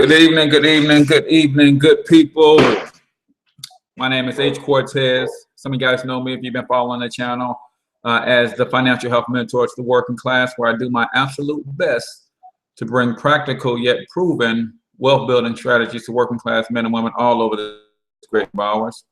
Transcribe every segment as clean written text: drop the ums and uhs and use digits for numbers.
Good evening, good evening, good evening, good people. My name is Cortez. Some of you guys know me if you've been following the channel as the financial health mentor to the working class, where I do my absolute best to bring practical yet proven wealth building strategies to working class men and women all over this great of ours.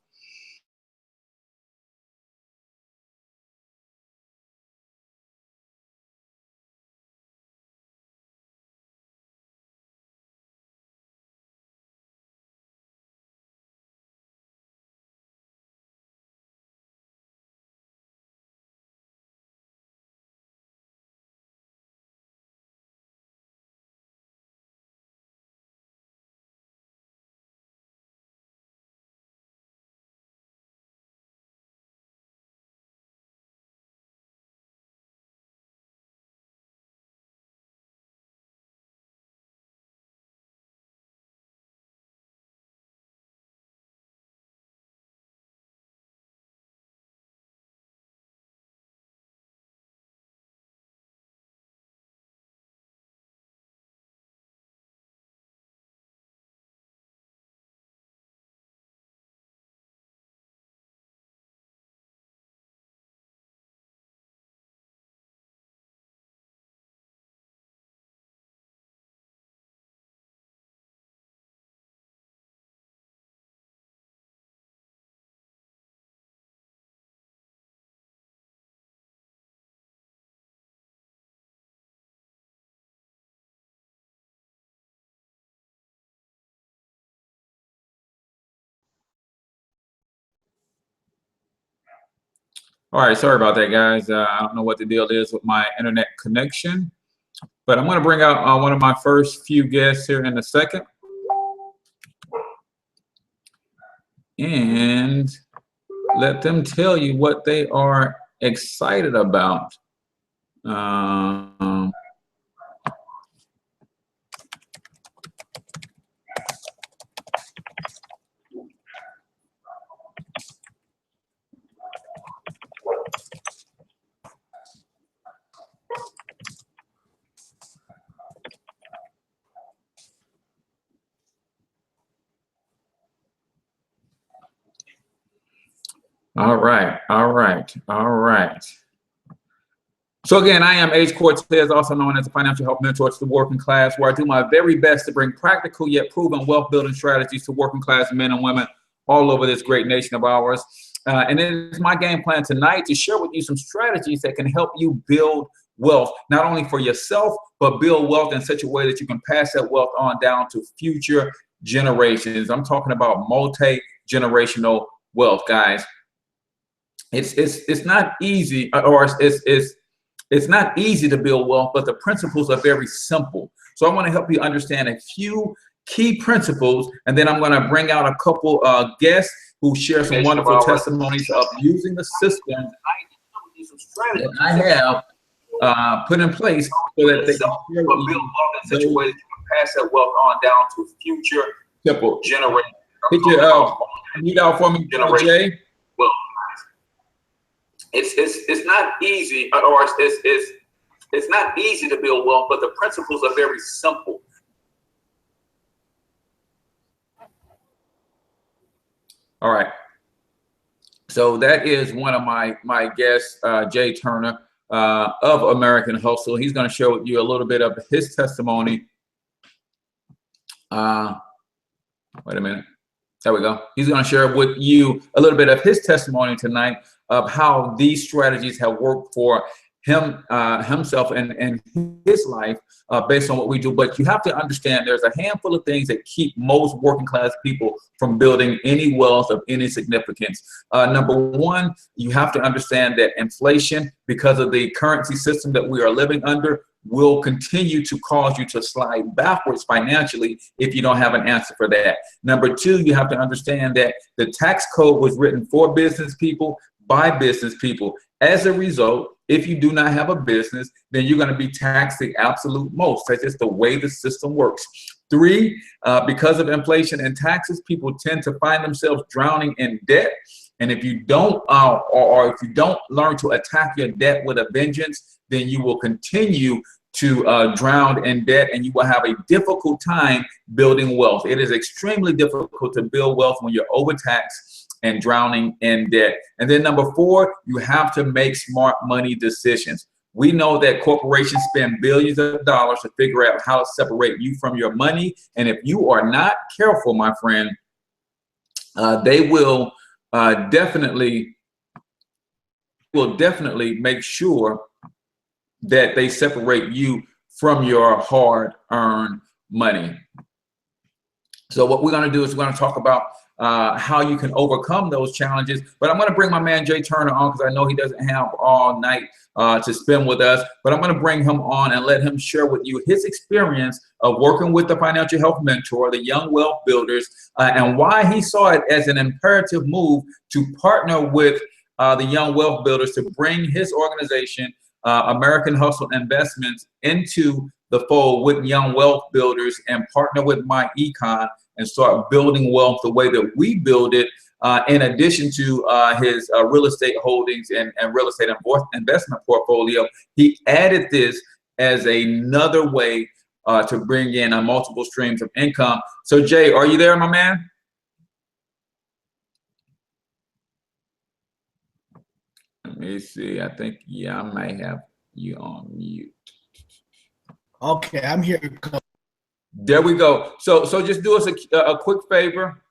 All right, sorry about that, guys. I don't know what the deal is with my internet connection, but I'm going to bring out one of my first few guests here in a second. And let them tell you what they are excited about. All right. So again, I am Cortez, also known as the financial health mentor to the working class, where I do my very best to bring practical yet proven wealth building strategies to working class men and women all over this great nation of ours. And it is my game plan tonight to share with you some strategies that can help you build wealth, not only for yourself, but build wealth in such a way that you can pass that wealth on down to future generations. I'm talking about multi-generational wealth, guys. It's not easy, or it's not easy to build wealth, but the principles are very simple. So I want to help you understand a few key principles, and then I'm going to bring out a couple guests who share some wonderful testimonies of using the system that I have put in place so that they can build wealth in such a way that you can pass that wealth on down to future generations. Hit your mute out for me, Jay. Well, it's not easy, or it's not easy to build wealth, but the principles are very simple. All right. So that is one of my guests, Jay Turner of American Hustle. He's going to show you a little bit of his testimony. Wait a minute. There we go. He's going to share with you a little bit of his testimony tonight of how these strategies have worked for him, himself and his life based on what we do. But you have to understand there's a handful of things that keep most working class people from building any wealth of any significance. Number one, you have to understand that inflation, because of the currency system that we are living under, will continue to cause you to slide backwards financially if you don't have an answer for that. Number two, you have to understand that the tax code was written for business people by business people. As a result, if you do not have a business, then you're going to be taxed the absolute most. That's just the way the system works. Three, because of inflation and taxes, people tend to find themselves drowning in debt. And if you don't, or if you don't learn to attack your debt with a vengeance, then you will continue to drown in debt, and you will have a difficult time building wealth. It is extremely difficult to build wealth when you're overtaxed and drowning in debt. And then number 4, you have to make smart money decisions. We know that corporations spend billions of dollars to figure out how to separate you from your money. And if you are not careful, my friend, they will definitely make sure that they separate you from your hard-earned money. So what we're going to do is we're going to talk about how you can overcome those challenges. But I'm going to bring my man Jay Turner on because I know he doesn't have all night to spend with us. But I'm going to bring him on and let him share with you his experience of working with the Financial Health Mentor, the Young Wealth Builders, and why he saw it as an imperative move to partner with the Young Wealth Builders to bring his organization, American Hustle Investments, into the fold with Young Wealth Builders and partner with myEcon and start building wealth the way that we build it, in addition to his real estate holdings and real estate investment portfolio. He added this as another way to bring in multiple streams of income. So Jay, are you there, my man? Let me see. I think, yeah, I might have you on mute. Okay, I'm here. There we go. So just do us a quick favor.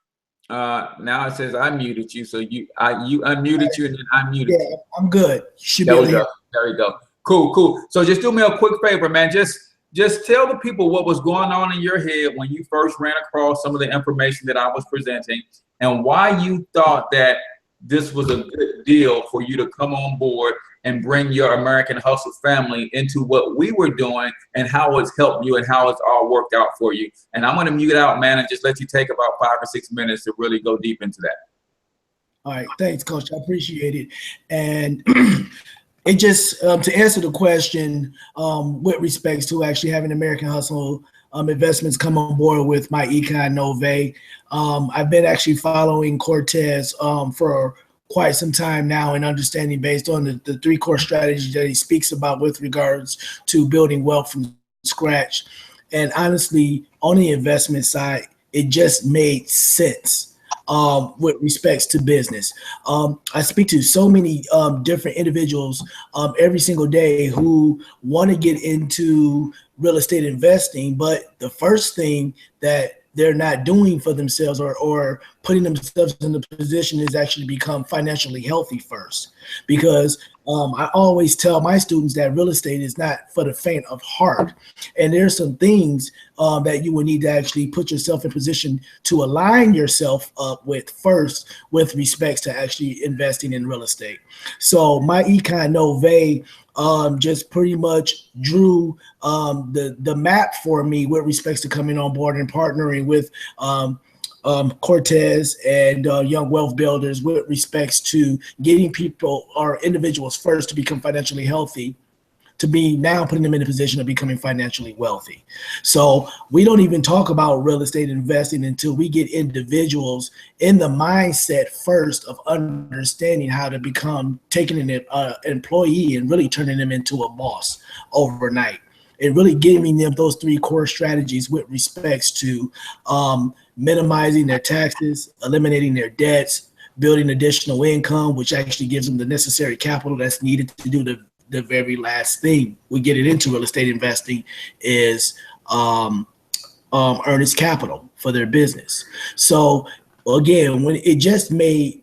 Now it says I muted you, so you unmuted you and then I muted you. I'm good. Should there be we go. There we go. Cool. So just do me a quick favor, man. Just tell the people what was going on in your head when you first ran across some of the information that I was presenting, and why you thought that this was a good deal for you to come on board and bring your American Hustle family into what we were doing and how it's helped you and how it's all worked out for you. And I'm going to mute out, man, and just let you take about 5 or 6 minutes to really go deep into that. All right. Thanks, Coach. I appreciate it. And it just, to answer the question, with respects to actually having American Hustle Investments come on board with myEcon Novae. I've been actually following Cortez for quite some time now, and understanding based on the 3 core strategies that he speaks about with regards to building wealth from scratch. And honestly, on the investment side, it just made sense with respects to business. I speak to so many different individuals every single day who want to get into real estate investing, but the first thing that they're not doing for themselves or putting themselves in the position is actually become financially healthy first. Because I always tell my students that real estate is not for the faint of heart. And there's some things that you will need to actually put yourself in position to align yourself up with first with respects to actually investing in real estate. So myEcon Novae just pretty much drew the map for me with respects to coming on board and partnering with Cortez and Young Wealth Builders with respects to getting people or individuals first to become financially healthy, to be now putting them in a position of becoming financially wealthy. So we don't even talk about real estate investing until we get individuals in the mindset first of understanding how to become taking an employee and really turning them into a boss overnight. And really giving them those 3 core strategies with respects to minimizing their taxes, eliminating their debts, building additional income, which actually gives them the necessary capital that's needed to do the very last thing we get it into real estate investing is earnest capital for their business. So again, when it just made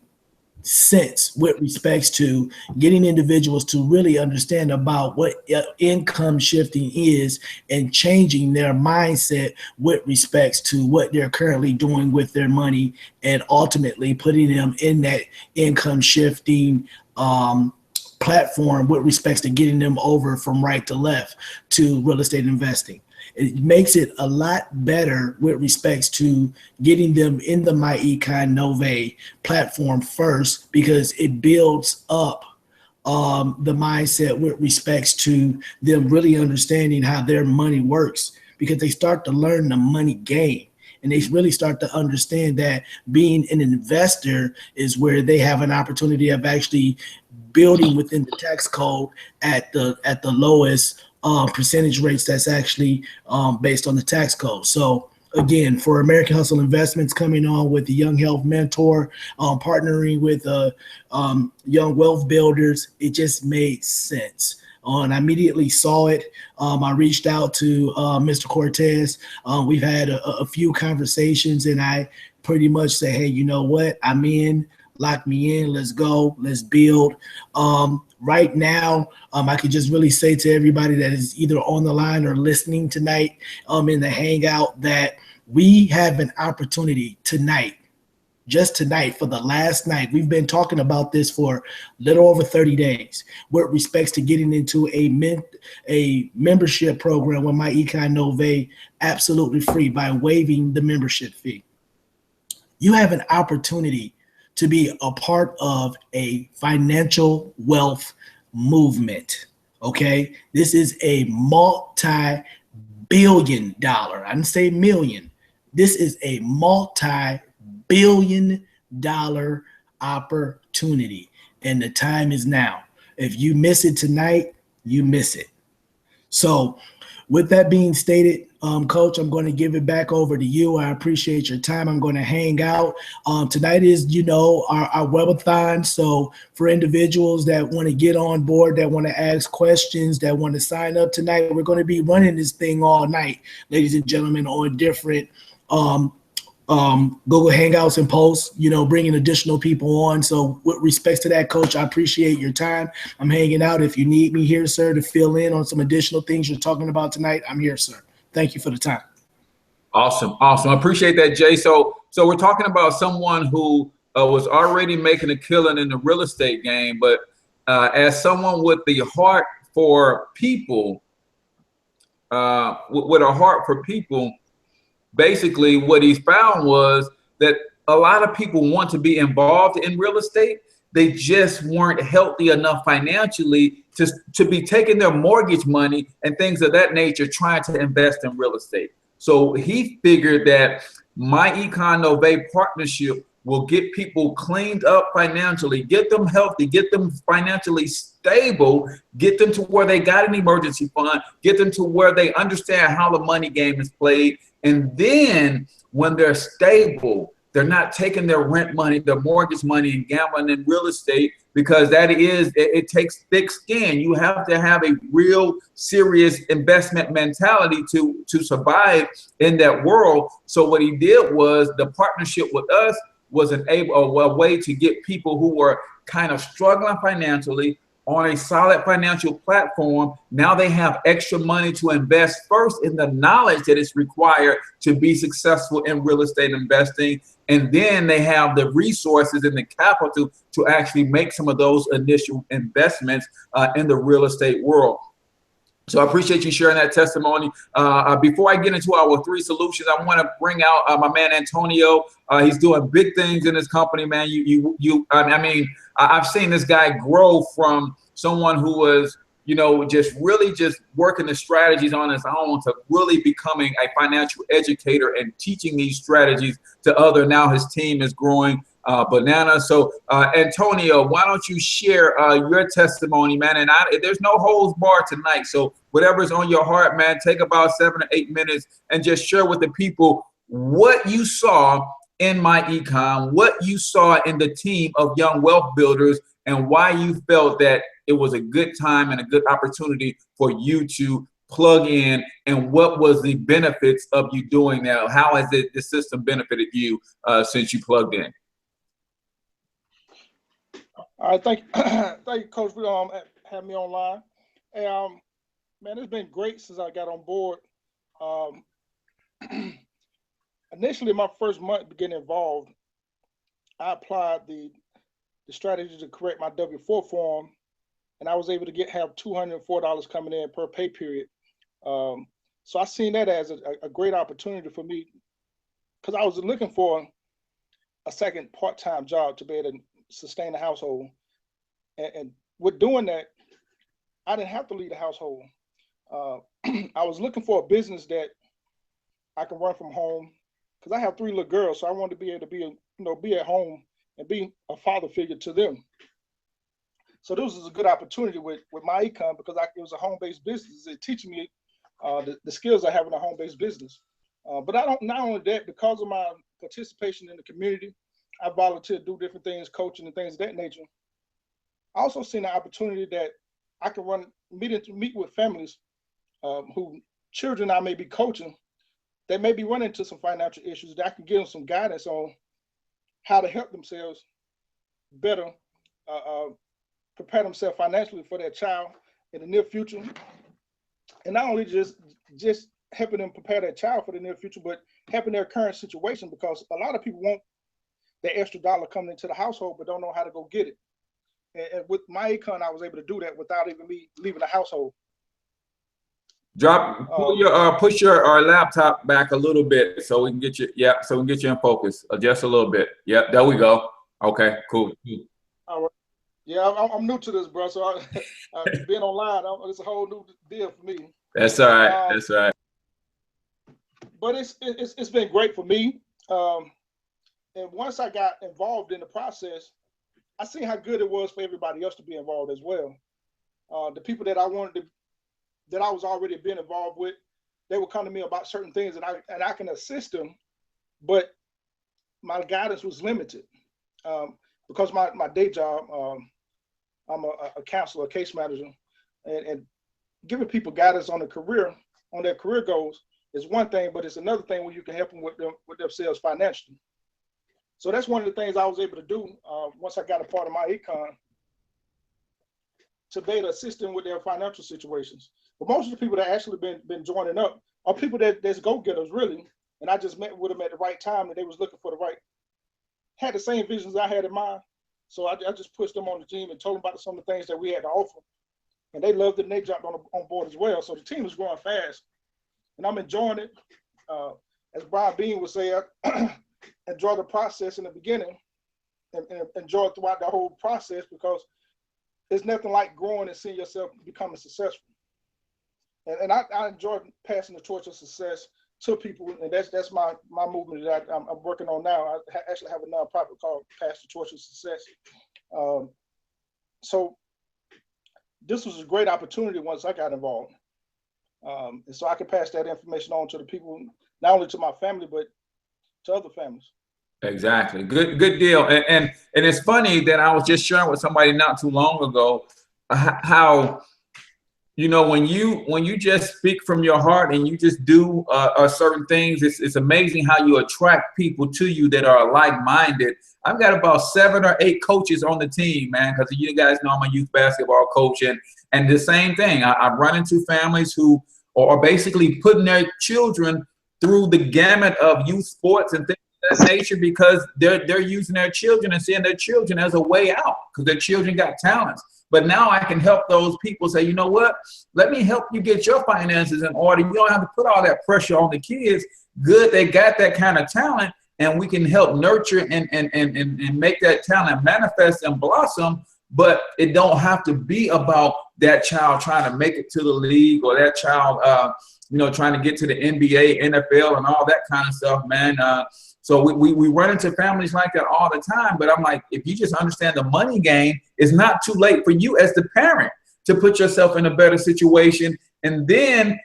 sense with respects to getting individuals to really understand about what income shifting is and changing their mindset with respects to what they're currently doing with their money, and ultimately putting them in that income shifting platform with respects to getting them over from right to left to real estate investing. It makes it a lot better with respects to getting them in the myEcon Novae platform first, because it builds up the mindset with respects to them really understanding how their money works, because they start to learn the money game. And they really start to understand that being an investor is where they have an opportunity of actually building within the tax code at the lowest percentage rates that's actually based on the tax code. So again, for American Hustle Investments coming on with the Young Health Mentor, partnering with Young Wealth Builders, it just made sense. And I immediately saw it. I reached out to Mr. Cortez. We've had a few conversations, and I pretty much say, hey, you know what? I'm in. Lock me in. Let's go. Let's build. Right now, I could just really say to everybody that is either on the line or listening tonight in the Hangout that we have an opportunity tonight, just tonight, for the last night. We've been talking about this for a little over 30 days with respects to getting into a membership program with myEcon Novae absolutely free by waiving the membership fee. You have an opportunity to be a part of a financial wealth movement, okay? This is a multi-billion dollar, I didn't say million. This is a multi-billion dollar opportunity, and the time is now. If you miss it tonight, you miss it. So with that being stated, Coach, I'm going to give it back over to you. I appreciate your time. I'm going to hang out. Tonight is, our Wealth-A-Thon. So for individuals that want to get on board, that want to ask questions, that want to sign up tonight, we're going to be running this thing all night, ladies and gentlemen, on different Google Hangouts and posts, bringing additional people on. So with respects to that, Coach, I appreciate your time. I'm hanging out. If you need me here, sir, to fill in on some additional things you're talking about tonight, I'm here, sir. Thank you for the time. Awesome. I appreciate that, Jay. So we're talking about someone who was already making a killing in the real estate game, but as someone with the heart for people, with a heart for people, basically what he found was that a lot of people want to be involved in real estate. They just weren't healthy enough financially to be taking their mortgage money and things of that nature, trying to invest in real estate. So he figured that myEcon Novae partnership will get people cleaned up financially, get them healthy, get them financially stable, get them to where they got an emergency fund, get them to where they understand how the money game is played. And then when they're stable, they're not taking their rent money, their mortgage money, and gambling in real estate, because it takes thick skin. You have to have a real serious investment mentality to survive in that world. So what he did was, the partnership with us was a way to get people who were kind of struggling financially on a solid financial platform. Now they have extra money to invest, first in the knowledge that is required to be successful in real estate investing, and then they have the resources and the capital to actually make some of those initial investments in the real estate world. So I appreciate you sharing that testimony. Before I get into our 3 solutions, I want to bring out my man Antonio. He's doing big things in his company, man. I've seen this guy grow from someone who was, just working the strategies on his own to really becoming a financial educator and teaching these strategies to others. Now his team is growing bananas. So Antonio, why don't you share your testimony, man? And there's no holds barred tonight. So whatever's on your heart, man, take about 7 or 8 minutes and just share with the people what you saw in myEcon, what you saw in the team of Young Wealth Builders, and why you felt that it was a good time and a good opportunity for you to plug in, and what was the benefits of you doing that? How has the system benefited you since you plugged in? All right, thank you, Coach, for having me online. Hey, man, it's been great since I got on board. Initially, my first month getting involved, I applied the strategy to correct my W-4 form, and I was able to have $204 coming in per pay period. So I seen that as a great opportunity for me, because I was looking for a second part-time job to be able to sustain the household. And with doing that, I didn't have to leave the household. I was looking for a business that I can run from home, because I have 3 little girls, so I wanted to be able to be at home and be a father figure to them. So this was a good opportunity with myEcon because it was a home-based business. It teaching me the skills I have in a home-based business. But not only that, because of my participation in the community, I volunteer to do different things, coaching and things of that nature. I also seen the opportunity that I can meet with families who children I may be coaching. They may be running into some financial issues that I can give them some guidance on how to help themselves better prepare themselves financially for their child in the near future. And not only just helping them prepare their child for the near future, but helping their current situation, because a lot of people want the extra dollar coming into the household, but don't know how to go get it. And with myEcon, I was able to do that without even me leaving the household. Push your laptop back a little bit so we can get you. Yeah, so we can get you in focus. Just a little bit. Yep, there we go. Okay, cool. All right. Yeah, I'm new to this, bro. So being online, it's a whole new deal for me. That's all right. That's all right. But it's been great for me. And once I got involved in the process, I seen how good it was for everybody else to be involved as well. The people that I was already been involved with, they would come to me about certain things, and I can assist them, but my guidance was limited because my day job, I'm a counselor, a case manager, and giving people guidance on their career goals is one thing, but it's another thing when you can help them with themselves financially. So that's one of the things I was able to do once I got a part of myEcon, to be able to assist them with their financial situations. But most of the people that actually been joining up are people that's go-getters, really. And I just met with them at the right time, and they was looking for had the same visions I had in mind. So I just pushed them on the team and told them about some of the things that we had to offer. And they loved it, and they jumped on board as well. So the team is growing fast, and I'm enjoying it. As Brian Bean would say, enjoy the process in the beginning and enjoy it throughout the whole process, because there's nothing like growing and seeing yourself becoming successful. And I enjoy passing the torch of success to people, and that's my movement that I'm working on now. I actually have a nonprofit called Pass the Torch of Success. So this was a great opportunity once I got involved. And so I could pass that information on to the people, not only to my family, but to other families. Exactly. Good deal. And it's funny that I was just sharing with somebody not too long ago how, when you just speak from your heart and you just do certain things, it's amazing how you attract people to you that are like-minded. I've got about 7 or 8 coaches on the team, man, because you guys know I'm a youth basketball coach, and the same thing. I run into families who are basically putting their children through the gamut of youth sports and things of that nature, because they're using their children and seeing their children as a way out, because their children got talents. But now I can help those people say, you know what, let me help you get your finances in order. You don't have to put all that pressure on the kids. Good, they got that kind of talent, and we can help nurture and make that talent manifest and blossom. But it don't have to be about that child trying to make it to the league, or that child trying to get to the NBA, NFL, and all that kind of stuff, man. So we run into families like that all the time. But I'm like, if you just understand the money game, it's not too late for you as the parent to put yourself in a better situation. And then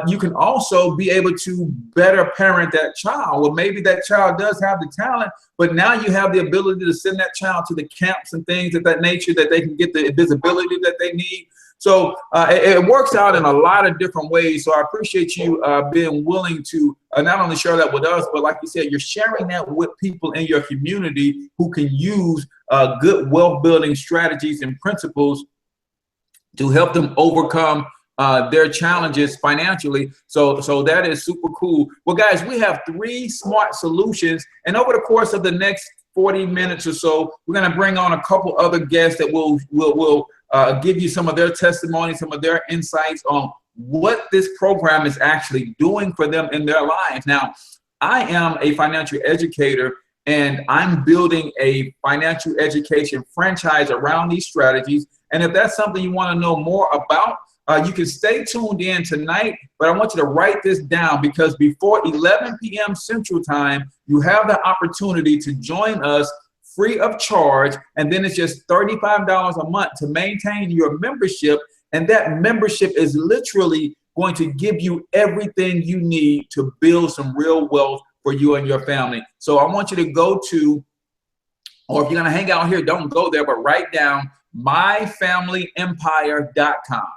you can also be able to better parent that child. Well, maybe that child does have the talent, but now you have the ability to send that child to the camps and things of that nature, that they can get the visibility that they need. So it works out in a lot of different ways. So I appreciate you being willing to not only share that with us, but like you said, you're sharing that with people in your community who can use good wealth building strategies and principles to help them overcome their challenges financially. So that is super cool. Well, guys, we have 3 smart solutions, and over the course of the next 40 minutes or so, we're going to bring on a couple other guests that will give you some of their testimony, some of their insights on what this program is actually doing for them in their lives. Now, I am a financial educator, and I'm building a financial education franchise around these strategies. And if that's something you want to know more about, you can stay tuned in tonight, but I want you to write this down, because before 11 p.m. Central Time, you have the opportunity to join us free of charge. And then it's just $35 a month to maintain your membership. And that membership is literally going to give you everything you need to build some real wealth for you and your family. So I want you to go to, or if you're going to hang out here, don't go there, but write down myfamilyempire.com.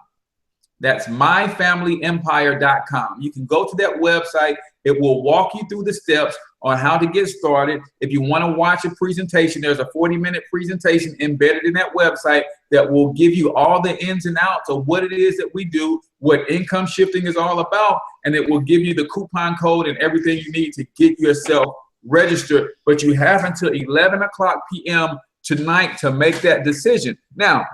That's myfamilyempire.com. You can go to that website. It will walk you through the steps on how to get started. If you want to watch a presentation, there's a 40-minute presentation embedded in that website that will give you all the ins and outs of what it is that we do, what income shifting is all about, and it will give you the coupon code and everything you need to get yourself registered. But you have until 11 o'clock p.m. tonight to make that decision. Now,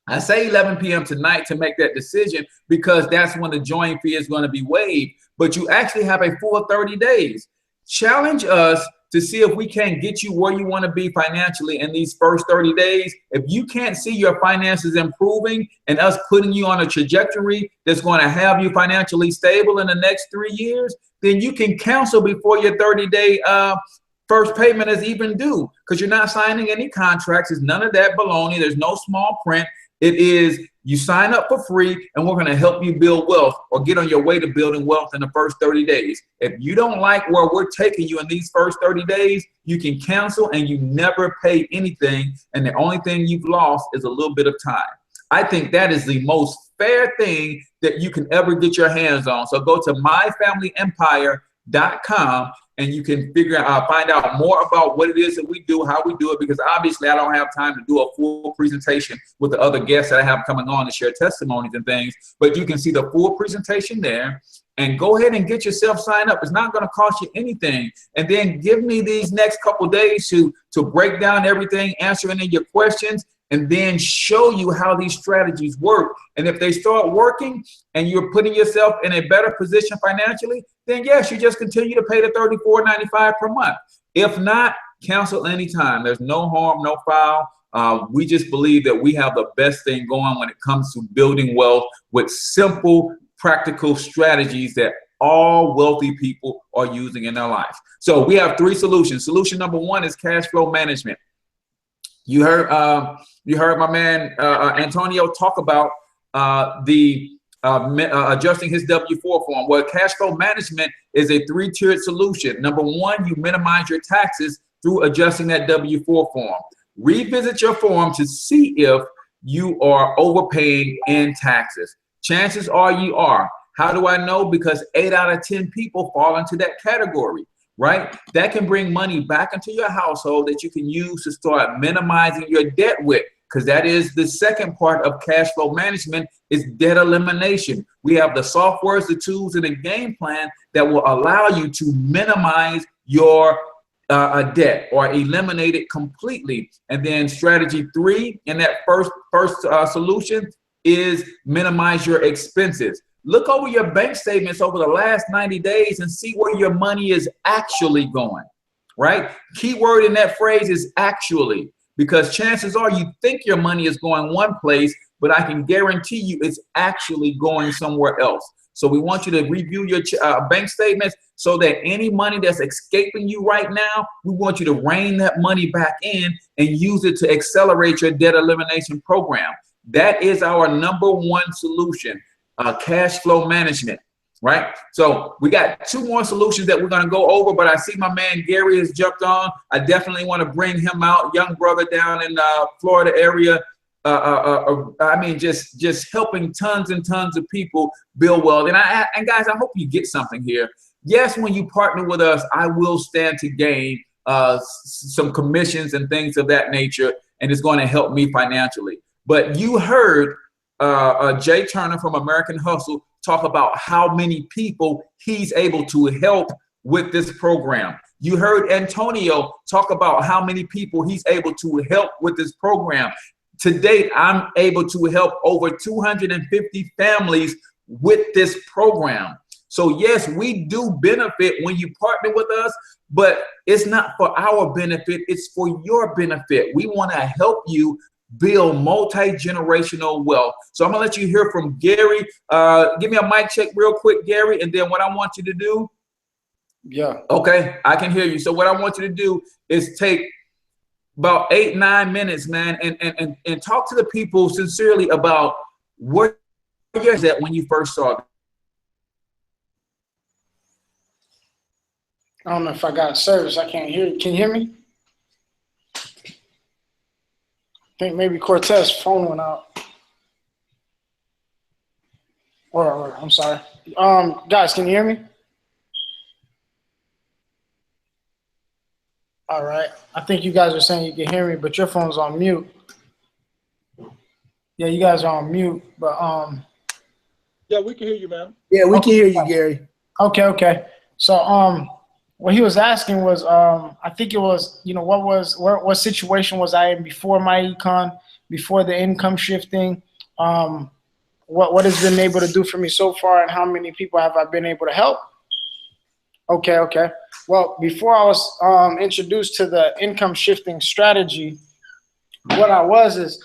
I say 11 p.m. tonight to make that decision because that's when the join fee is going to be waived, but you actually have a full 30 days. Challenge us to see if we can get you where you want to be financially in these first 30 days. If you can't see your finances improving and us putting you on a trajectory that's going to have you financially stable in the next 3 years, then you can cancel before your 30-day first payment is even due, because you're not signing any contracts. It's none of that baloney. There's no small print. It is you sign up for free and we're going to help you build wealth or get on your way to building wealth in the first 30 days. If you don't like where we're taking you in these first 30 days, you can cancel and you never pay anything. And the only thing you've lost is a little bit of time. I think that is the most fair thing that you can ever get your hands on. So go to myfamilyempire.com and you can find out more about what it is that we do, how we do it, because obviously I don't have time to do a full presentation with the other guests that I have coming on to share testimonies and things, but you can see the full presentation there and go ahead and get yourself signed up. It's not going to cost you anything. And then give me these next couple days to break down everything, answer any of your questions, and then show you how these strategies work. And if they start working and you're putting yourself in a better position financially, then yes, you just continue to pay the $34.95 per month. If not, cancel anytime. There's no harm, no foul. We just believe that we have the best thing going when it comes to building wealth with simple, practical strategies that all wealthy people are using in their life. So we have 3 solutions. Solution number 1 is cash flow management. You heard my man Antonio talk about adjusting his W-4 form. Well, cash flow management is a 3-tiered solution. Number 1, you minimize your taxes through adjusting that W-4 form. Revisit your form to see if you are overpaying in taxes. Chances are you are. How do I know? Because 8 out of 10 people fall into that category. Right? That can bring money back into your household that you can use to start minimizing your debt with, because that is the second part of cash flow management is debt elimination. We have the softwares, the tools, and the game plan that will allow you to minimize your debt or eliminate it completely. And then strategy 3 in that first solution is minimize your expenses. Look over your bank statements over the last 90 days and see where your money is actually going, right? Keyword in that phrase is actually, because chances are you think your money is going one place, but I can guarantee you it's actually going somewhere else. So we want you to review your bank statements so that any money that's escaping you right now, we want you to rein that money back in and use it to accelerate your debt elimination program. That is our number 1 solution. Cash flow management, right? So we got 2 more solutions that we're going to go over, but I see my man Gary has jumped on. I definitely want to bring him out, young brother down in Florida area. I mean, just helping tons and tons of people build wealth. And guys, I hope you get something here. Yes, when you partner with us, I will stand to gain some commissions and things of that nature, and it's going to help me financially. But you heard Jay Turner from American Hustle talk about how many people he's able to help with this program. You heard Antonio talk about how many people he's able to help with this program. To date, I'm able to help over 250 families with this program. So yes, we do benefit when you partner with us, but it's not for our benefit, it's for your benefit. We want to help you build multi-generational wealth. So I'm gonna let you hear from Gary. Give me a mic check real quick, Gary, and then what I want you to do. Yeah. Okay, I can hear you. So what I want you to do is take about 8-9 minutes, man, and talk to the people sincerely about where you're at when you first saw it. I don't know if I got service. I can't hear you. Can you hear me? I think maybe Cortez phone went out. Or I'm sorry. Guys, can you hear me? All right. I think you guys are saying you can hear me, but your phone's on mute. Yeah, you guys are on mute, but Yeah, we can hear you, man. Yeah, we can hear you, Gary. Okay. So what he was asking was I think it was, you know, what situation was I in before myEcon, before the income shifting? What has been able to do for me so far, and how many people have I been able to help? Okay. Well, before I was introduced to the income shifting strategy, what I was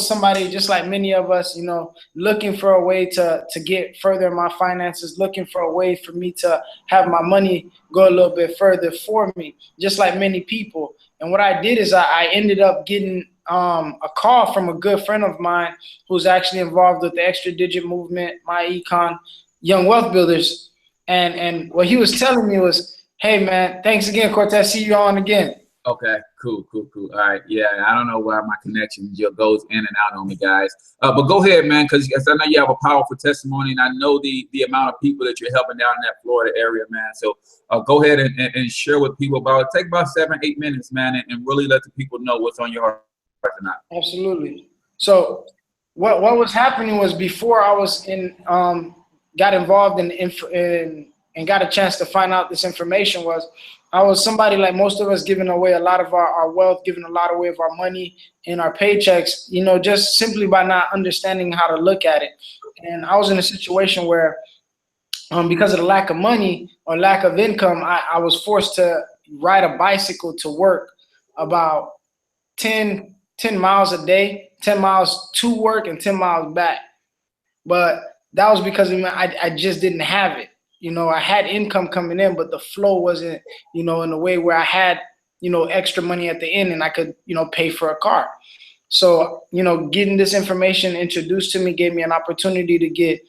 somebody just like many of us, you know, looking for a way to get further in my finances, looking for a way for me to have my money go a little bit further for me, just like many people. And what I did is I ended up getting a call from a good friend of mine who's actually involved with the extra digit movement, myEcon, Young Wealth Builders. And what he was telling me was, hey man, thanks again, Cortez. See you on again. Okay, cool. All right, yeah, I don't know why my connection goes in and out on me, guys. But go ahead, man, because I know you have a powerful testimony, and I know the amount of people that you're helping down in that Florida area, man. So go ahead and share with people about it. Take about 7-8 minutes, man, and really let the people know what's on your heart tonight. Absolutely. So what was happening was before I was got involved in and got a chance to find out this information was I was somebody like most of us giving away a lot of our wealth, giving a lot away of our money and our paychecks, you know, just simply by not understanding how to look at it. And I was in a situation where because of the lack of money or lack of income, I was forced to ride a bicycle to work about 10 miles a day, 10 miles to work and 10 miles back. But that was because I just didn't have it. You know, I had income coming in, but the flow wasn't, you know, in a way where I had, you know, extra money at the end and I could, you know, pay for a car. So, you know, getting this information introduced to me gave me an opportunity to get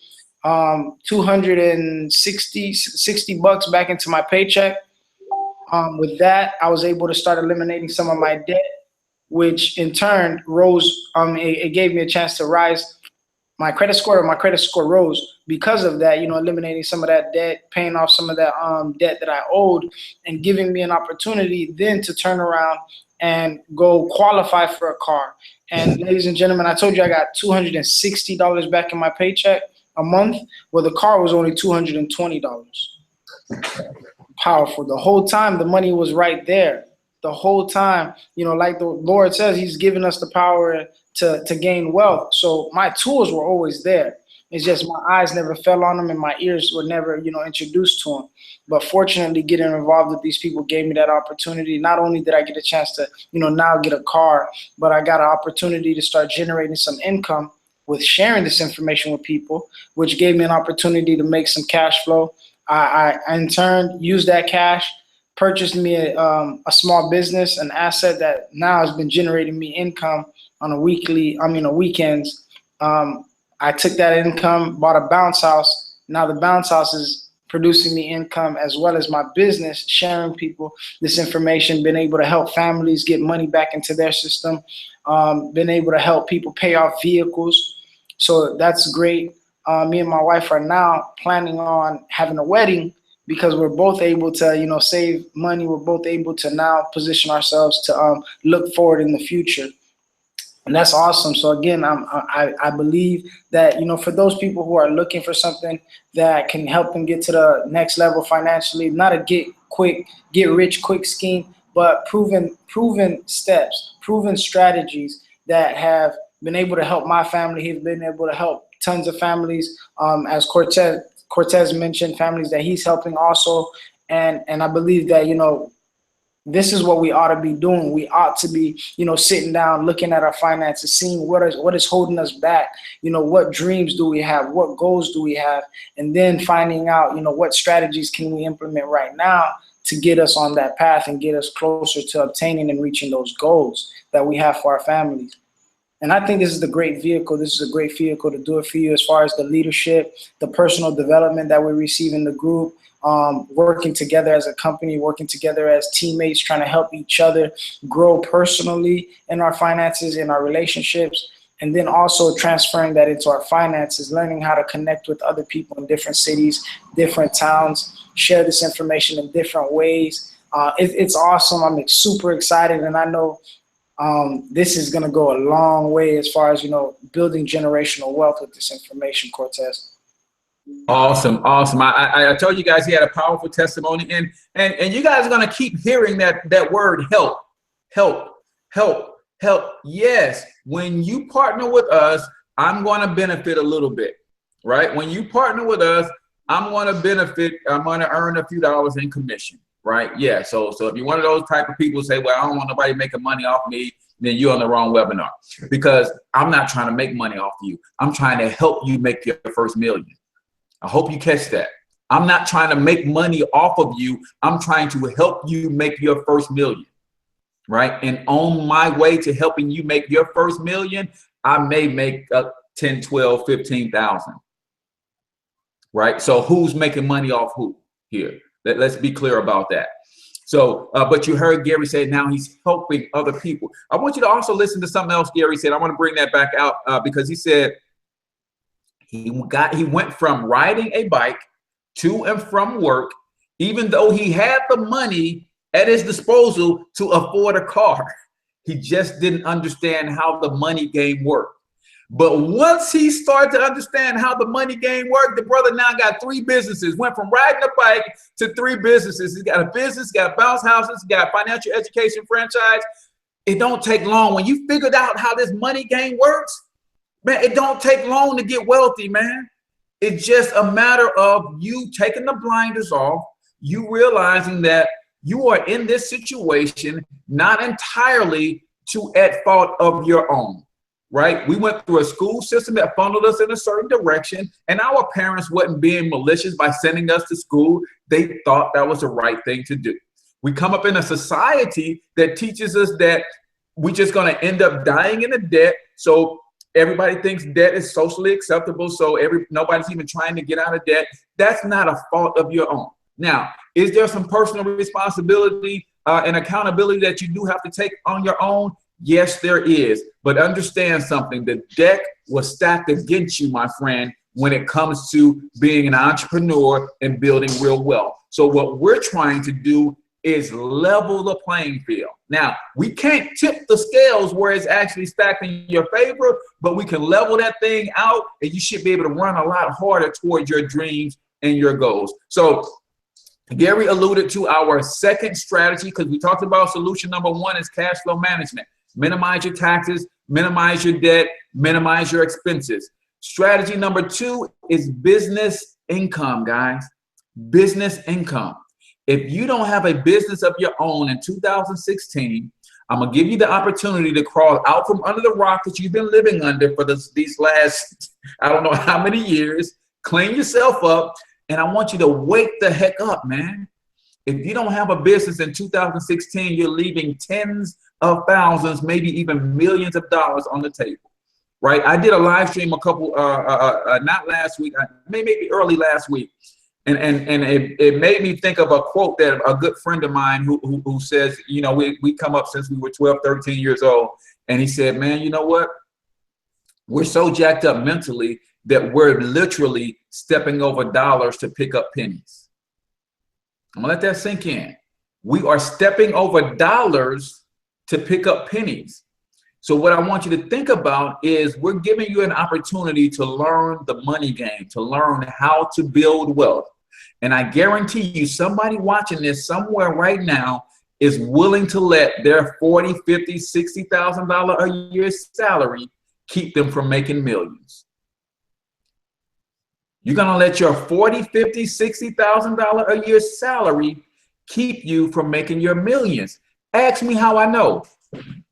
$260 back into my paycheck. With that, I was able to start eliminating some of my debt, which in turn rose. It gave me a chance to rise my credit score. My credit score rose because of that, you know, eliminating some of that debt, paying off some of that debt that I owed, and giving me an opportunity then to turn around and go qualify for a car. And ladies and gentlemen, I told you I got $260 back in my paycheck a month. Well, the car was only $220. Powerful. The whole time the money was right there. The whole time, you know, like the Lord says, he's given us the power to gain wealth. So my tools were always there. It's just my eyes never fell on them and my ears were never, you know, introduced to them. But fortunately, getting involved with these people gave me that opportunity. Not only did I get a chance to, you know, now get a car, but I got an opportunity to start generating some income with sharing this information with people, which gave me an opportunity to make some cash flow. I in turn used that cash, purchased me a small business, an asset that now has been generating me income on weekends. I took that income, bought a bounce house. Now the bounce house is producing me income as well as my business, sharing people this information, been able to help families get money back into their system, been able to help people pay off vehicles. So that's great. Me and my wife are now planning on having a wedding because we're both able to, you know, save money. We're both able to now position ourselves to look forward in the future. And that's awesome. So again, I believe that, you know, for those people who are looking for something that can help them get to the next level financially, not a get rich quick scheme, but proven steps, proven strategies that have been able to help my family. He's been able to help tons of families, as Cortez mentioned, families that he's helping also. And I believe that, you know, this is what we ought to be doing. We ought to be, you know, sitting down, looking at our finances, seeing what is holding us back. You know, what dreams do we have? What goals do we have? And then finding out, you know, what strategies can we implement right now to get us on that path and get us closer to obtaining and reaching those goals that we have for our families. And I think this is the great vehicle. This is a great vehicle to do it for you as far as the leadership, the personal development that we receive in the group, working together as a company, working together as teammates, trying to help each other grow personally in our finances, in our relationships, and then also transferring that into our finances, learning how to connect with other people in different cities, different towns, share this information in different ways. It's awesome. I'm super excited, and I know this is going to go a long way as far as, building generational wealth with this information, Cortez. Awesome. I told you guys he had a powerful testimony, and you guys are going to keep hearing that word help. Yes, when you partner with us, I'm going to benefit a little bit, right? When you partner with us, I'm going to benefit. I'm going to earn a few dollars in commission. Right? Yeah. So if you're one of those type of people who say, well, I don't want nobody making money off me, then you're on the wrong webinar, because I'm not trying to make money off you. I'm trying to help you make your first million. I hope you catch that. I'm not trying to make money off of you. I'm trying to help you make your first million. Right? And on my way to helping you make your first million, I may make up 10, 12, 15,000. Right? So who's making money off who here? Let's be clear about that. So, but you heard Gary say now he's helping other people. I want you to also listen to something else Gary said. I want to bring that back out because he said he went from riding a bike to and from work, even though he had the money at his disposal to afford a car. He just didn't understand how the money game worked. But once he started to understand how the money game worked, the brother now got 3 businesses, went from riding a bike to 3 businesses. He's got a business, got bounce houses, got financial education franchise. It don't take long. When you figured out how this money game works, man, it don't take long to get wealthy, man. It's just a matter of you taking the blinders off, you realizing that you are in this situation not entirely at fault of your own. Right? We went through a school system that funneled us in a certain direction, and our parents wasn't being malicious by sending us to school. They thought that was the right thing to do. We come up in a society that teaches us that we're just going to end up dying in a debt. So everybody thinks debt is socially acceptable. So nobody's even trying to get out of debt. That's not a fault of your own. Now, is there some personal responsibility and accountability that you do have to take on your own? Yes, there is. But understand something. The deck was stacked against you, my friend, when it comes to being an entrepreneur and building real wealth. So what we're trying to do is level the playing field. Now, we can't tip the scales where it's actually stacked in your favor, but we can level that thing out, and you should be able to run a lot harder towards your dreams and your goals. So Gary alluded to our second strategy, because we talked about solution number 1 is cash flow management. Minimize your taxes, minimize your debt, minimize your expenses. Strategy number 2 is business income, guys. Business income. If you don't have a business of your own in 2016, I'm going to give you the opportunity to crawl out from under the rock that you've been living under for these last, I don't know how many years. Clean yourself up, and I want you to wake the heck up, man. If you don't have a business in 2016, you're leaving tens of thousands, maybe even millions of dollars on the table, right? I did a live stream a couple, not last week, maybe early last week. And it made me think of a quote that a good friend of mine who says, we come up since we were 12, 13 years old. And he said, man, you know what? We're so jacked up mentally that we're literally stepping over dollars to pick up pennies. I'm gonna let that sink in. We are stepping over dollars to pick up pennies. So what I want you to think about is we're giving you an opportunity to learn the money game, to learn how to build wealth. And I guarantee you somebody watching this somewhere right now is willing to let their $40,000, $50,000, $60,000 a year salary keep them from making millions. You're gonna let your $40,000, $50,000, $60,000 a year salary keep you from making your millions. Ask me how I know.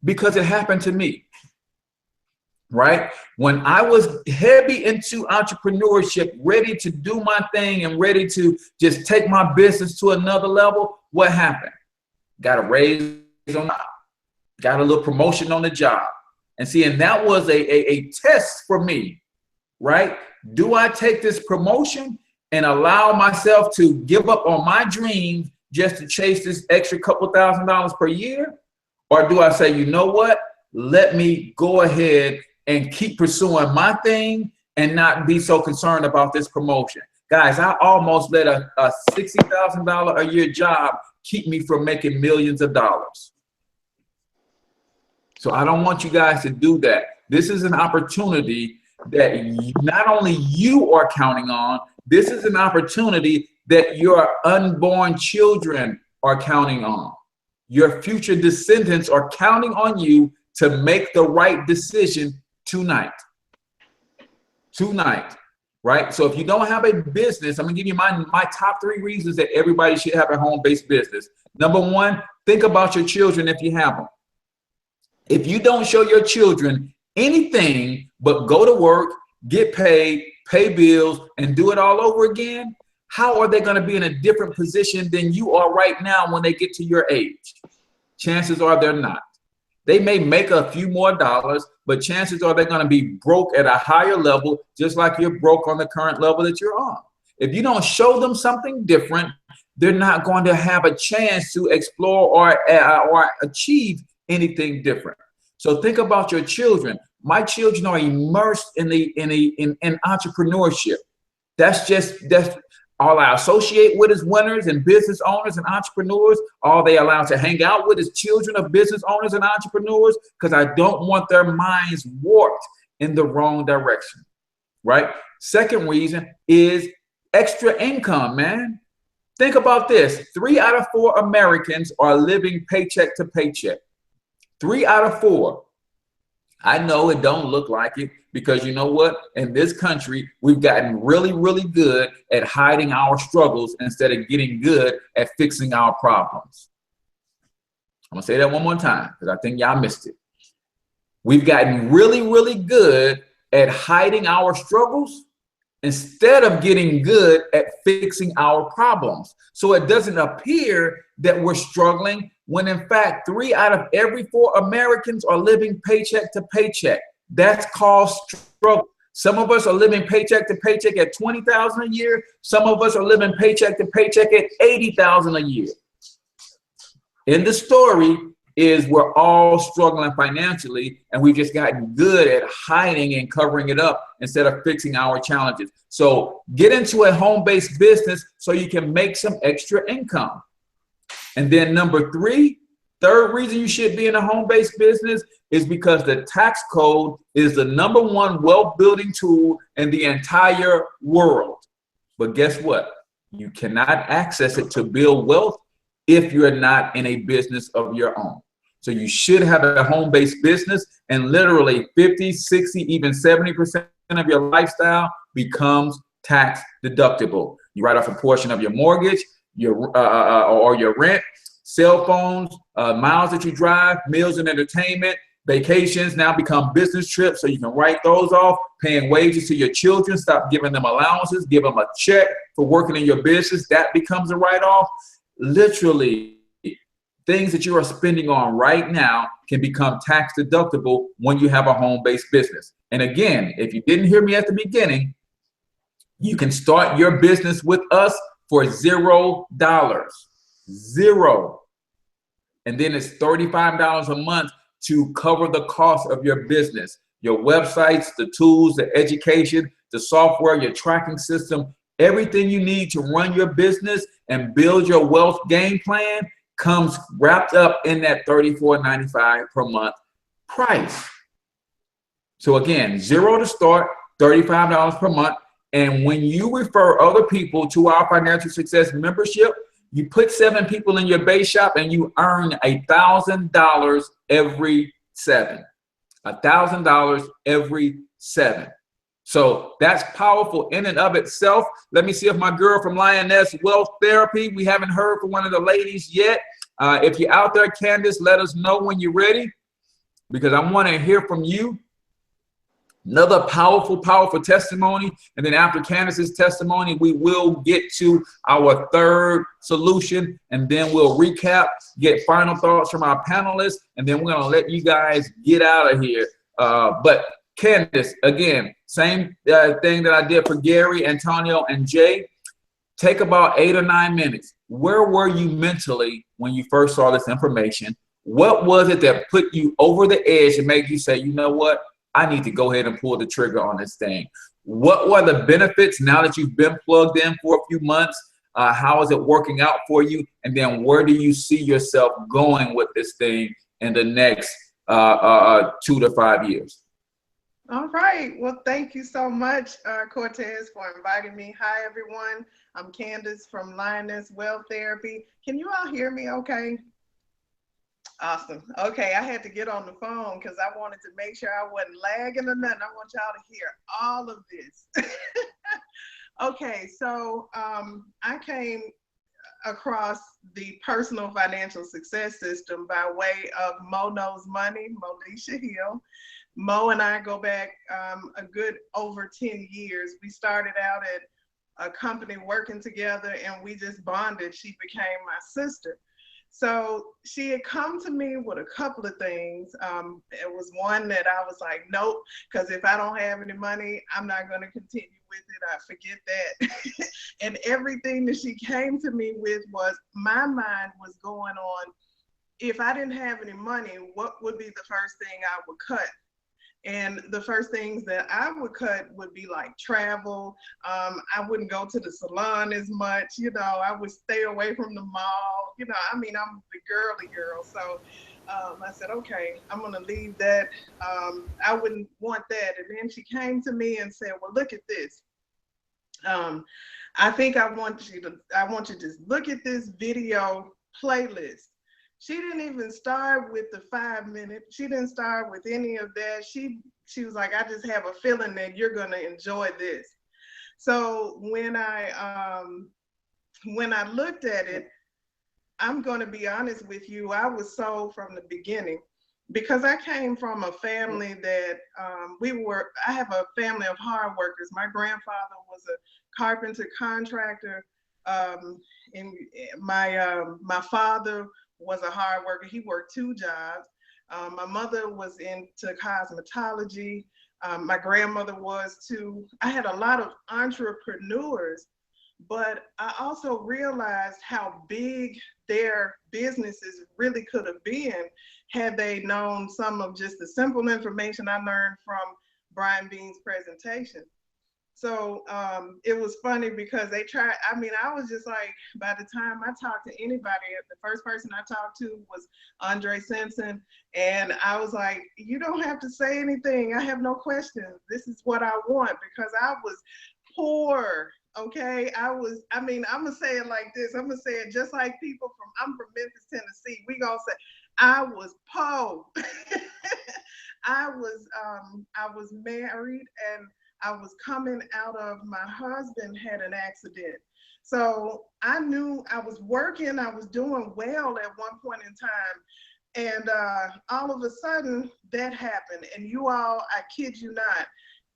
Because it happened to me, right? When I was heavy into entrepreneurship, ready to do my thing and ready to just take my business to another level, what happened? Got a raise on, got a little promotion on the job. And see, and that was a test for me, right? Do I take this promotion and allow myself to give up on my dreams just to chase this extra couple $1,000s per year? Or do I say, you know what? Let me go ahead and keep pursuing my thing and not be so concerned about this promotion. Guys, I almost let a $60,000 a year job keep me from making millions of dollars. So I don't want you guys to do that. This is an opportunity that not only you are counting on, this is an opportunity that your unborn children are counting on. Your future descendants are counting on you to make the right decision tonight. Tonight, right? So if you don't have a business, I'm gonna give you my top 3 reasons that everybody should have a home-based business. Number 1, think about your children if you have them. If you don't show your children anything but go to work, get paid, pay bills, and do it all over again, how are they going to be in a different position than you are right now when they get to your age? Chances are they're not. They may make a few more dollars, but chances are they're going to be broke at a higher level, just like you're broke on the current level that you're on. If you don't show them something different, they're not going to have a chance to explore or achieve anything different. So think about your children. My children are immersed in entrepreneurship. That's all I associate with is winners and business owners and entrepreneurs. All they allow to hang out with is children of business owners and entrepreneurs, because I don't want their minds warped in the wrong direction, right? Second reason is extra income, man. Think about this. 3 out of 4 Americans are living paycheck to paycheck. 3 out of 4. I know it don't look like it, because you know what? In this country, we've gotten really, really good at hiding our struggles instead of getting good at fixing our problems. I'm gonna say that one more time because I think y'all missed it. We've gotten really, really good at hiding our struggles instead of getting good at fixing our problems. So it doesn't appear that we're struggling, when in fact 3 out of every 4 Americans are living paycheck to paycheck. That's called struggle. Some of us are living paycheck to paycheck at $20,000 a year. Some of us are living paycheck to paycheck at $80,000 a year. In the story is we're all struggling financially, and we've just gotten good at hiding and covering it up instead of fixing our challenges. So get into a home-based business so you can make some extra income. And then number 3, third reason you should be in a home-based business is because the tax code is the #1 wealth building tool in the entire world. But guess what? You cannot access it to build wealth if you're not in a business of your own. So you should have a home-based business, and literally 50, 60, even 70% of your lifestyle becomes tax deductible. You write off a portion of your mortgage, or your rent, cell phones, miles that you drive, meals and entertainment, vacations now become business trips, so you can write those off. Paying wages to your children, stop giving them allowances, give them a check for working in your business, that becomes a write-off. Literally, things that you are spending on right now can become tax deductible when you have a home-based business. And again, if you didn't hear me at the beginning, you can start your business with us for $0. 0. And then it's $35 a month to cover the cost of your business, your websites, the tools, the education, the software, your tracking system, everything you need to run your business and build your wealth game plan comes wrapped up in that $34.95 per month price. So again, 0 to start, $35 per month. And when you refer other people to our financial success membership, you put 7 people in your base shop and you earn $1,000 every 7. $1,000 every 7. So that's powerful in and of itself. Let me see if my girl from Lioness Wealth Therapy, we haven't heard from one of the ladies yet. If you're out there, Candace, let us know when you're ready, because I want to hear from you. Another powerful, powerful testimony. And then after Candace's testimony, we will get to our third solution, and then we'll recap, get final thoughts from our panelists, and then we're going to let you guys get out of here. But Candace, again, same thing that I did for Gary, Antonio, and Jay. Take about 8 or 9 minutes. Where were you mentally when you first saw this information? What was it that put you over the edge and made you say, you know what, I need to go ahead and pull the trigger on this thing? What were the benefits now that you've been plugged in for a few months? How is it working out for you? And then where do you see yourself going with this thing in the next 2 to 5 years? All right. Well, thank you so much, Cortez, for inviting me. Hi, everyone. I'm Candace from Lioness Wealth Therapy. Can you all hear me okay? Awesome. Okay, I had to get on the phone because I wanted to make sure I wasn't lagging or nothing. I want y'all to hear all of this. Okay, so I came across the personal financial success system by way of Mo Knows Money, Monisha Hill. Mo and I go back a good over 10 years. We started out at a company working together and we just bonded. She became my sister. So she had come to me with a couple of things. It was one that I was like, nope, because if I don't have any money, I'm not going to continue with it. I forget that. And everything that she came to me with was, my mind was going on, if I didn't have any money, what would be the first thing I would cut? And the first things that I would cut would be like travel. I wouldn't go to the salon as much, you know, I would stay away from the mall. You know, I mean, I'm the girly girl. So I said, okay, I'm going to leave that. I wouldn't want that. And then she came to me and said, well, look at this. I think I want you to just look at this video playlist. She didn't even start with the 5 minutes. She didn't start with any of that. She was like, I just have a feeling that you're going to enjoy this. So when I looked at it, I'm going to be honest with you, I was sold from the beginning because I came from a family that I have a family of hard workers. My grandfather was a carpenter contractor. And my father was a hard worker. He worked 2 jobs. My mother was into cosmetology. My grandmother was too. I had a lot of entrepreneurs, but I also realized how big their businesses really could have been had they known some of just the simple information I learned from Brian Bean's presentation. So it was funny because they tried, I mean, I was just like, by the time I talked to anybody, the first person I talked to was Andre Simpson. And I was like, you don't have to say anything. I have no questions. This is what I want, because I was poor. Okay. I'm going to say it like this. I'm going to say it just like people I'm from Memphis, Tennessee. We going to say, I was poor. I was married and I was coming out of, my husband had an accident. So I knew I was working, I was doing well at one point in time. And all of a sudden that happened. And you all, I kid you not,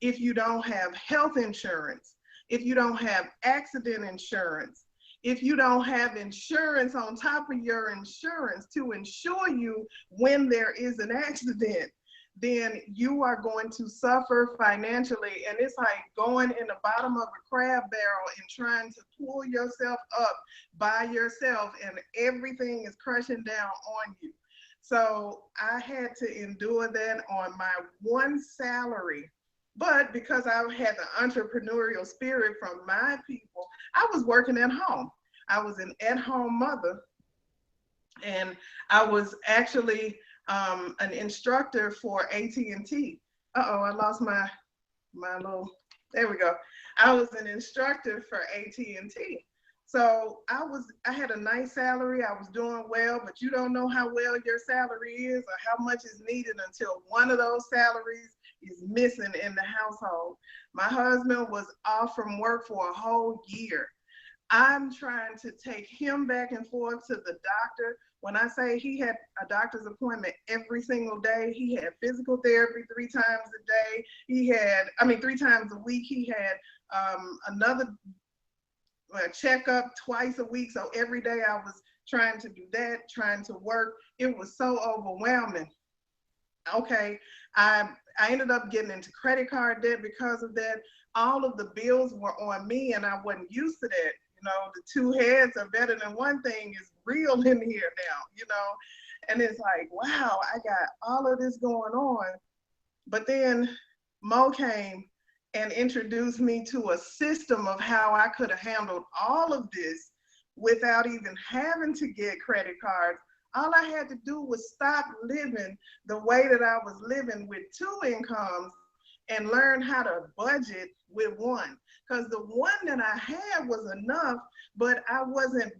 if you don't have health insurance, if you don't have accident insurance, if you don't have insurance on top of your insurance to insure you when there is an accident, then you are going to suffer financially. And it's like going in the bottom of a crab barrel and trying to pull yourself up by yourself, and everything is crushing down on you. So I had to endure that on my one salary. But because I had the entrepreneurial spirit from my people, I was working at home. I was an at-home mother. And I was actually an instructor for AT&T. Uh-oh, I lost my little, there we go. I was an instructor for AT&T. So I had a nice salary, I was doing well, but you don't know how well your salary is or how much is needed until one of those salaries is missing in the household. My husband was off from work for a whole year. I'm trying to take him back and forth to the doctor When I say he had a doctor's appointment every single day, he had physical therapy 3 times a day. 3 times a week. He had another checkup twice a week. So every day I was trying to do that, trying to work. It was so overwhelming. Okay, I ended up getting into credit card debt because of that. All of the bills were on me, and I wasn't used to that. You know, the 2 heads are better than one thing is real in here now, you know. And it's like, wow, I got all of this going on. But then Mo came and introduced me to a system of how I could have handled all of this without even having to get credit cards. All I had to do was stop living the way that I was living with 2 incomes and learn how to budget with one. Because the one that I had was enough, but I wasn't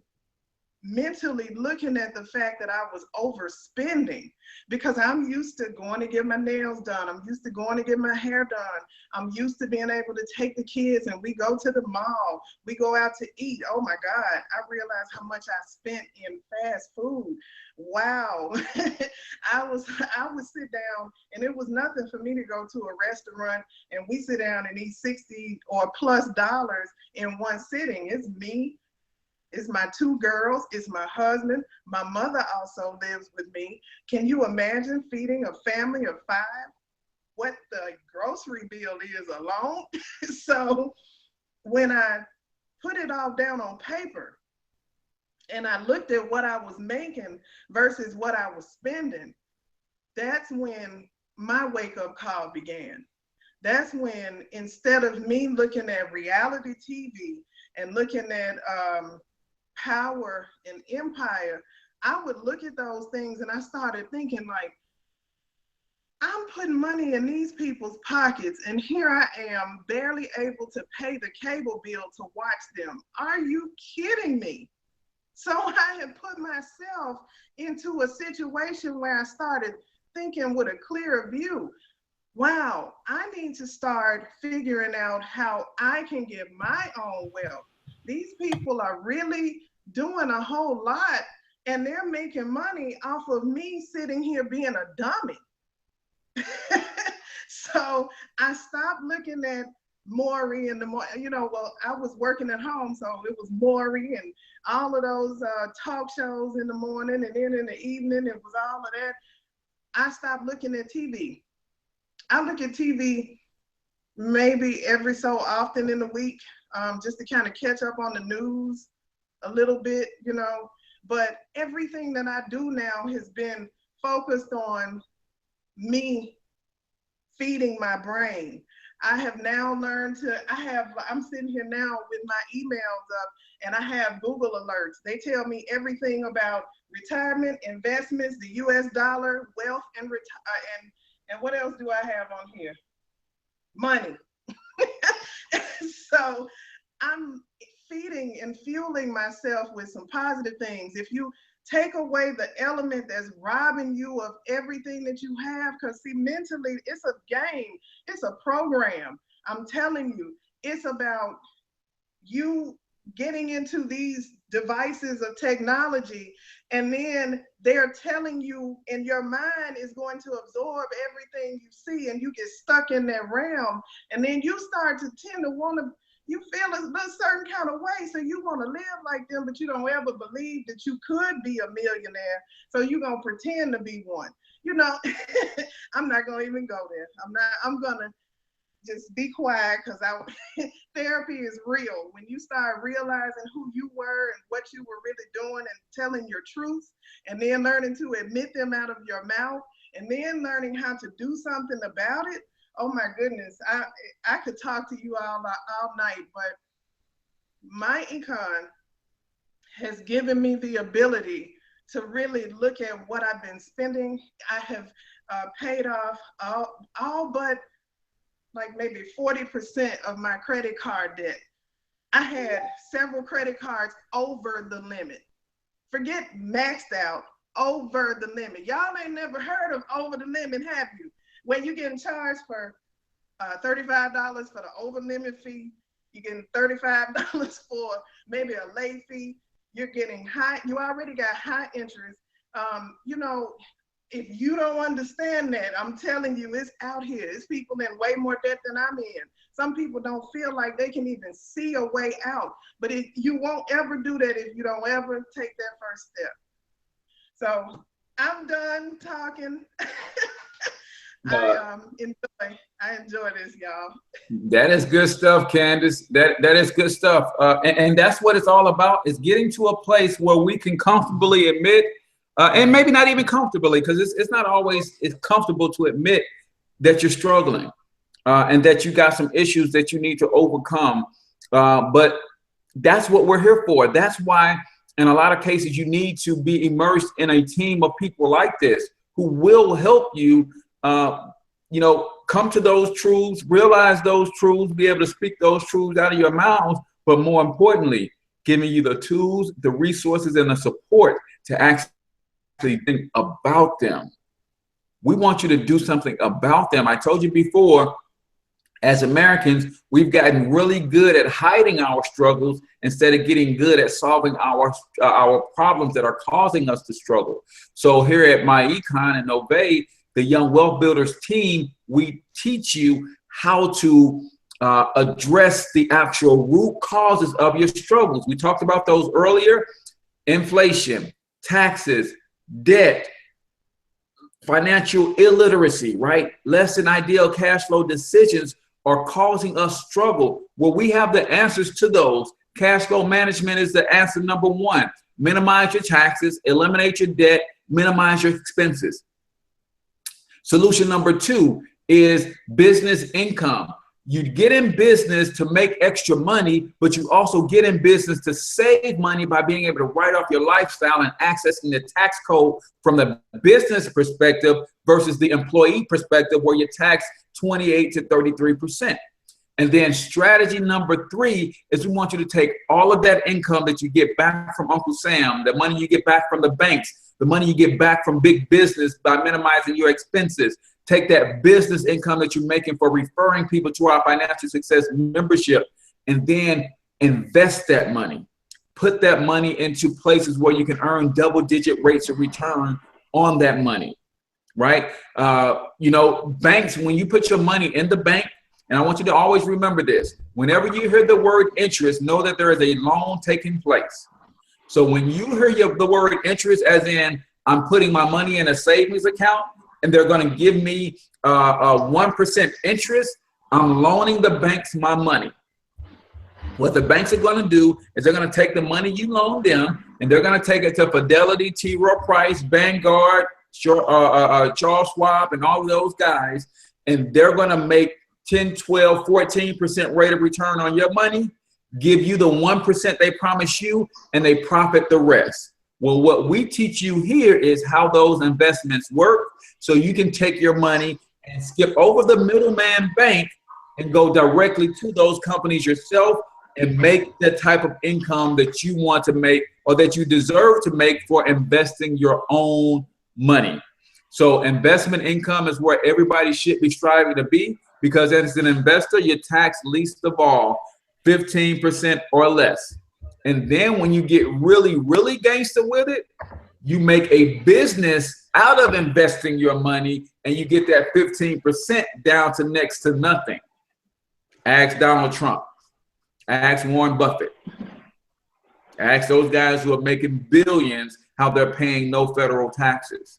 mentally looking at the fact that I was overspending, because I'm used to going to get my nails done. I'm used to going to get my hair done. I'm used to being able to take the kids and we go to the mall. We go out to eat. Oh my God, I realized how much I spent in fast food. Wow. I would sit down and it was nothing for me to go to a restaurant and we sit down and eat $60 or plus in one sitting. It's me. It's my 2 girls, it's my husband. My mother also lives with me. Can you imagine feeding a family of 5? What the grocery bill is alone? So when I put it all down on paper and I looked at what I was making versus what I was spending, that's when my wake-up call began. That's when, instead of me looking at reality TV and looking at Power and Empire, I would look at those things and I started thinking, like, I'm putting money in these people's pockets and here I am barely able to pay the cable bill to watch them. Are you kidding me? So I had put myself into a situation where I started thinking with a clearer view. Wow, I need to start figuring out how I can get my own wealth. These people are really doing a whole lot and they're making money off of me sitting here being a dummy. So I stopped looking at Maury and I was working at home, so it was Maury and all of those talk shows in the morning, and then in the evening it was all of that. I stopped looking at TV. I look at TV maybe every so often in the week, just to kind of catch up on the news a little bit, you know. But everything that I do now has been focused on me feeding my brain. I have now learned I'm sitting here now with my emails up and I have Google alerts. They tell me everything about retirement, investments, the US dollar, wealth, and what else do I have on here? Money. So I'm feeding and fueling myself with some positive things. If you take away the element that's robbing you of everything that you have, because see, mentally, it's a game, it's a program. I'm telling you, it's about you getting into these devices of technology, and then they're telling you, and your mind is going to absorb everything you see, and you get stuck in that realm, and then you start to tend to want to, you feel a certain kind of way, so you want to live like them, but you don't ever believe that you could be a millionaire, so you're going to pretend to be one. You know, I'm not going to even go there. I'm going to just be quiet, because therapy is real. When you start realizing who you were and what you were really doing and telling your truths, and then learning to admit them out of your mouth, and then learning how to do something about it, oh my goodness, I could talk to you all night, but myEcon has given me the ability to really look at what I've been spending. I have paid off all but like maybe 40% of my credit card debt. I had several credit cards over the limit. Forget maxed out, over the limit. Y'all ain't never heard of over the limit, have you? When you're getting charged for $35 for the over limit fee, you're getting $35 for maybe a late fee. You're getting high, you already got high interest, You know, if you don't understand that, I'm telling you, it's out here. It's people in way more debt than I'm in. Some people don't feel like they can even see a way out. But you won't ever do that if you don't ever take that first step. So I'm done talking. I enjoy this, y'all. That is good stuff, Candace. That is good stuff. And that's what it's all about, is getting to a place where we can comfortably admit, and maybe not even comfortably, because it's not always it's comfortable to admit that you're struggling and that you got some issues that you need to overcome. But that's what we're here for. That's why in a lot of cases you need to be immersed in a team of people like this who will help you, you know, come to those truths, realize those truths, be able to speak those truths out of your mouth, but more importantly, giving you the tools, the resources, and the support to actually think about them. We want you to do something about them. I told you before, as Americans, we've gotten really good at hiding our struggles instead of getting good at solving our problems that are causing us to struggle. So here at myEcon and Novae, the Young Wealth Builders team, we teach you how to address the actual root causes of your struggles. We talked about those earlier: inflation, taxes, debt, financial illiteracy, right? Less than ideal cash flow decisions are causing us struggle. Well, we have the answers to those. Cash flow management is the answer number one. Minimize your taxes, eliminate your debt, minimize your expenses. Solution number two is business income. You get in business to make extra money, but you also get in business to save money by being able to write off your lifestyle and accessing the tax code from the business perspective versus the employee perspective, where you're taxed 28 to 33%. And then strategy number three is we want you to take all of that income that you get back from Uncle Sam, the money you get back from the banks, the money you get back from big business by minimizing your expenses. Take that business income that you're making for referring people to our Financial Success membership, and then invest that money. Put that money into places where you can earn double-digit rates of return on that money, right? You know, banks, when you put your money in the bank, and I want you to always remember this, whenever you hear the word interest, know that there is a loan taking place. So when you hear the word interest, as in I'm putting my money in a savings account, and they're going to give me a 1% interest, I'm loaning the banks my money. What the banks are going to do is they're going to take the money you loaned them, and they're going to take it to Fidelity, T. Rowe Price, Vanguard, Charles Schwab, and all of those guys, and they're going to make 10, 12, 14% rate of return on your money, give you the 1% they promise you, and they profit the rest. Well, what we teach you here is how those investments work, so you can take your money and skip over the middleman bank and go directly to those companies yourself and make the type of income that you want to make or that you deserve to make for investing your own money. So investment income is where everybody should be striving to be, because as an investor, you're taxed least of all 15% or less. And then when you get really, really gangster with it, you make a business out of investing your money, and you get that 15% down to next to nothing. Ask Donald Trump. Ask Warren Buffett. Ask those guys who are making billions how they're paying no federal taxes,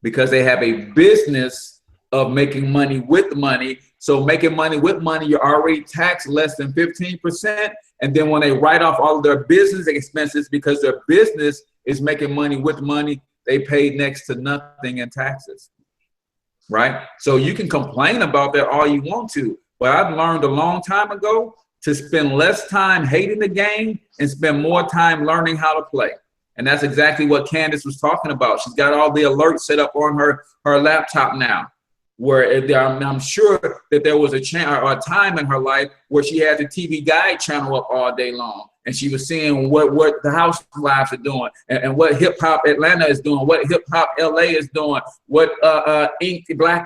because they have a business of making money with money. So making money with money, you're already taxed less than 15%. And then when they write off all of their business expenses, because their business is making money with money, they pay next to nothing in taxes, right? So you can complain about that all you want to, but I've learned a long time ago to spend less time hating the game and spend more time learning how to play. And that's exactly what Candace was talking about. She's got all the alerts set up on her laptop now, where I'm sure that there was a time in her life where she had the TV Guide channel up all day long, and she was seeing what the housewives are doing, and what hip hop Atlanta is doing, what hip hop LA is doing, what Black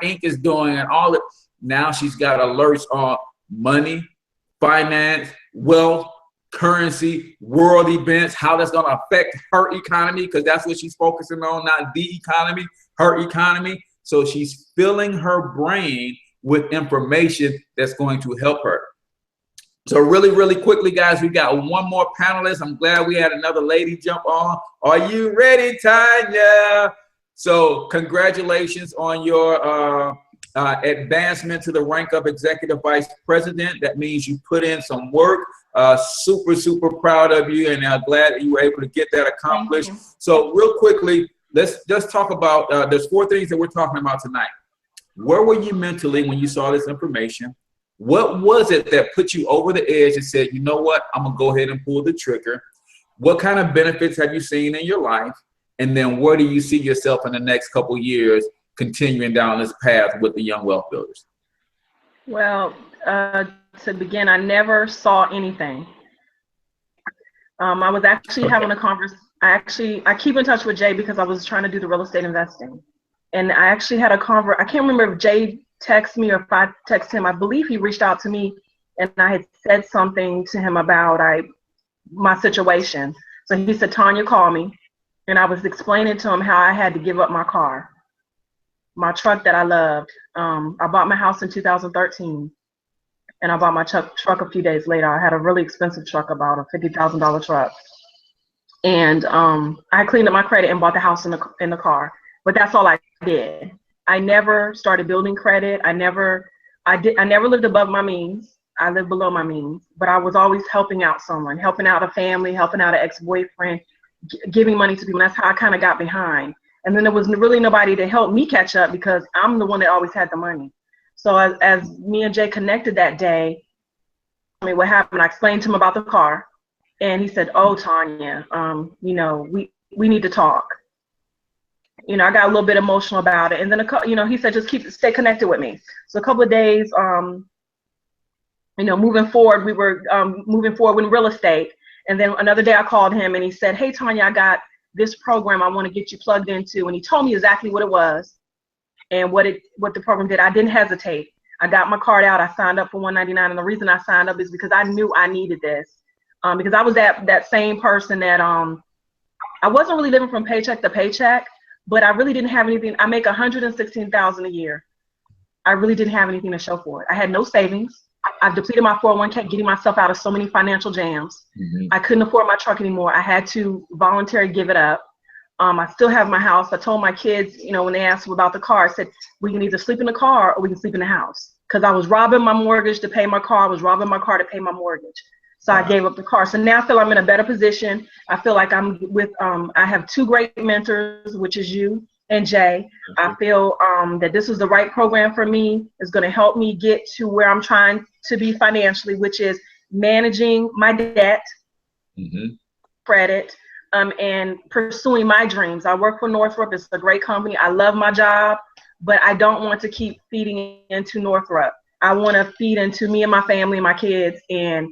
Ink is doing, and all it. Now she's got alerts on money, finance, wealth, currency, world events, how that's going to affect her economy, because that's what she's focusing on, not the economy, her economy. So she's filling her brain with information that's going to help her. So really, really quickly, guys, we got one more panelist. I'm glad we had another lady jump on. Are you ready, Tanya? So congratulations on your advancement to the rank of Executive Vice President. That means you put in some work. Super, super proud of you, and glad that you were able to get that accomplished. So real quickly, let's just talk about, there's 4 things that we're talking about tonight. Where were you mentally when you saw this information? What was it that put you over the edge and said, you know what, I'm gonna go ahead and pull the trigger? What kind of benefits have you seen in your life? And then where do you see yourself in the next couple of years continuing down this path with the Young Wealth Builders? Well, to begin, I never saw anything. I was actually having a conversation. I keep in touch with Jay because I was trying to do the real estate investing. And I actually had a I can't remember if Jay texted me or if I texted him. I believe he reached out to me and I had said something to him about my situation. So he said, Tanya, call me. And I was explaining to him how I had to give up my car, my truck that I loved. I bought my house in 2013 and I bought my truck a few days later. I had a really expensive truck, about a $50,000 truck. And I cleaned up my credit and bought the house in the car. But that's all I did. I never started building credit. I never lived above my means. I lived below my means, but I was always helping out someone, helping out a family, helping out an ex-boyfriend, giving money to people. That's how I kind of got behind. And then there was really nobody to help me catch up because I'm the one that always had the money. So as me and Jay connected that day, I mean, what happened, I explained to him about the car and he said, oh, Tanya, you know, we need to talk. You know, I got a little bit emotional about it. And then, you know, he said, just stay connected with me. So a couple of days, you know, moving forward, we were moving forward in real estate. And then another day I called him and he said, hey, Tanya, I got this program I want to get you plugged into. And he told me exactly what it was and what the program did. I didn't hesitate. I got my card out. I signed up for $199. And the reason I signed up is because I knew I needed this. Because I was that same person that I wasn't really living from paycheck to paycheck. But I really didn't have anything. I make $116,000 a year. I really didn't have anything to show for it. I had no savings. I've depleted my 401k, getting myself out of so many financial jams. I couldn't afford my truck anymore. I had to voluntarily give it up. I still have my house. I told my kids, you know, when they asked about the car, I said, we can either sleep in the car or we can sleep in the house. Because I was robbing my mortgage to pay my car. I was robbing my car to pay my mortgage. So I gave up the car. So now I feel I'm in a better position. I feel like I'm with, I have 2 great mentors, which is you and Jay. I feel that this is the right program for me. It's going to help me get to where I'm trying to be financially, which is managing my debt, credit, and pursuing my dreams. I work for Northrop. It's a great company. I love my job, but I don't want to keep feeding into Northrop. I want to feed into me and my family and my kids, and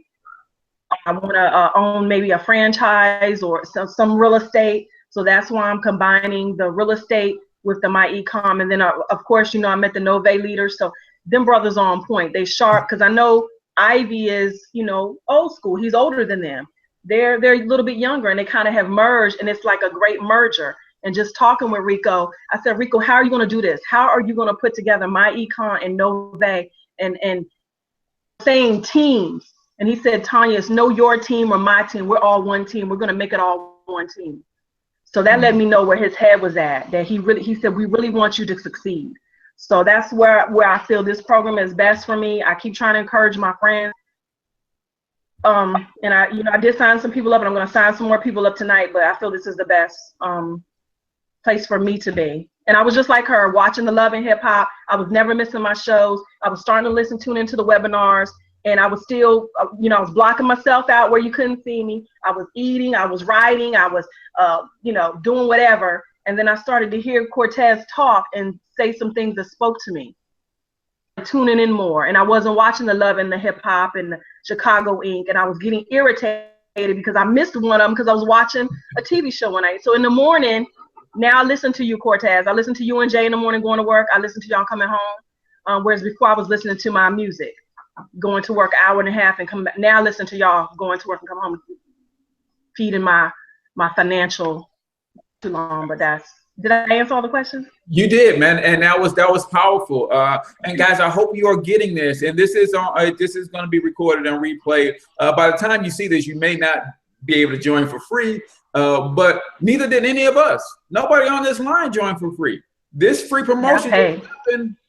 I want to own maybe a franchise or some real estate. So that's why I'm combining the real estate with the myEcon. And then, of course, you know, I met the Novae leaders. So them brothers are on point. They sharp because I know Ivy is, you know, old school. He's older than them. They're a little bit younger and they kind of have merged. And it's like a great merger. And just talking with Rico, I said, Rico, how are you going to do this? How are you going to put together myEcon and Novae and same teams? And he said, Tanya, it's no your team or my team. We're all one team. We're going to make it all one team. So that let me know where his head was at, that he said, we really want you to succeed. So that's where I feel this program is best for me. I keep trying to encourage my friends. And I did sign some people up and I'm going to sign some more people up tonight, but I feel this is the best place for me to be. And I was just like her, watching the Love and Hip Hop. I was never missing my shows. I was starting to tune into the webinars. And I was still, you know, I was blocking myself out where you couldn't see me. I was eating, I was writing, I was, you know, doing whatever. And then I started to hear Cortez talk and say some things that spoke to me. Tuning in more. And I wasn't watching the Love and the Hip Hop and the Chicago Inc. And I was getting irritated because I missed one of them because I was watching a TV show one night. So in the morning, now I listen to you, Cortez. I listen to you and Jay in the morning going to work. I listen to y'all coming home. Whereas before I was listening to my music. going to work an hour and a half and come back. Now listen to y'all going to work and come home, feeding my financial too long. But did I answer all the questions? You did, man, and that was powerful. And guys, I hope you are getting this. And this is going to be recorded and replayed. By the time you see this, you may not be able to join for free, but neither did any of us. Nobody on this line joined for free. This free promotion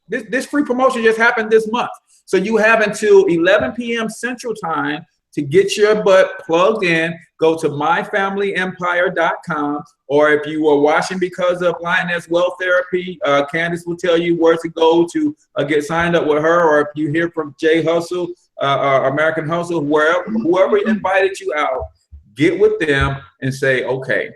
this free promotion just happened this month. So you have until 11 p.m. Central Time to get your butt plugged in. Go to myfamilyempire.com, or if you are watching because of Lioness Wealth Therapy, Candace will tell you where to go to get signed up with her, or if you hear from Jay Hustle, American Hustle, whoever invited you out, get with them and say, okay,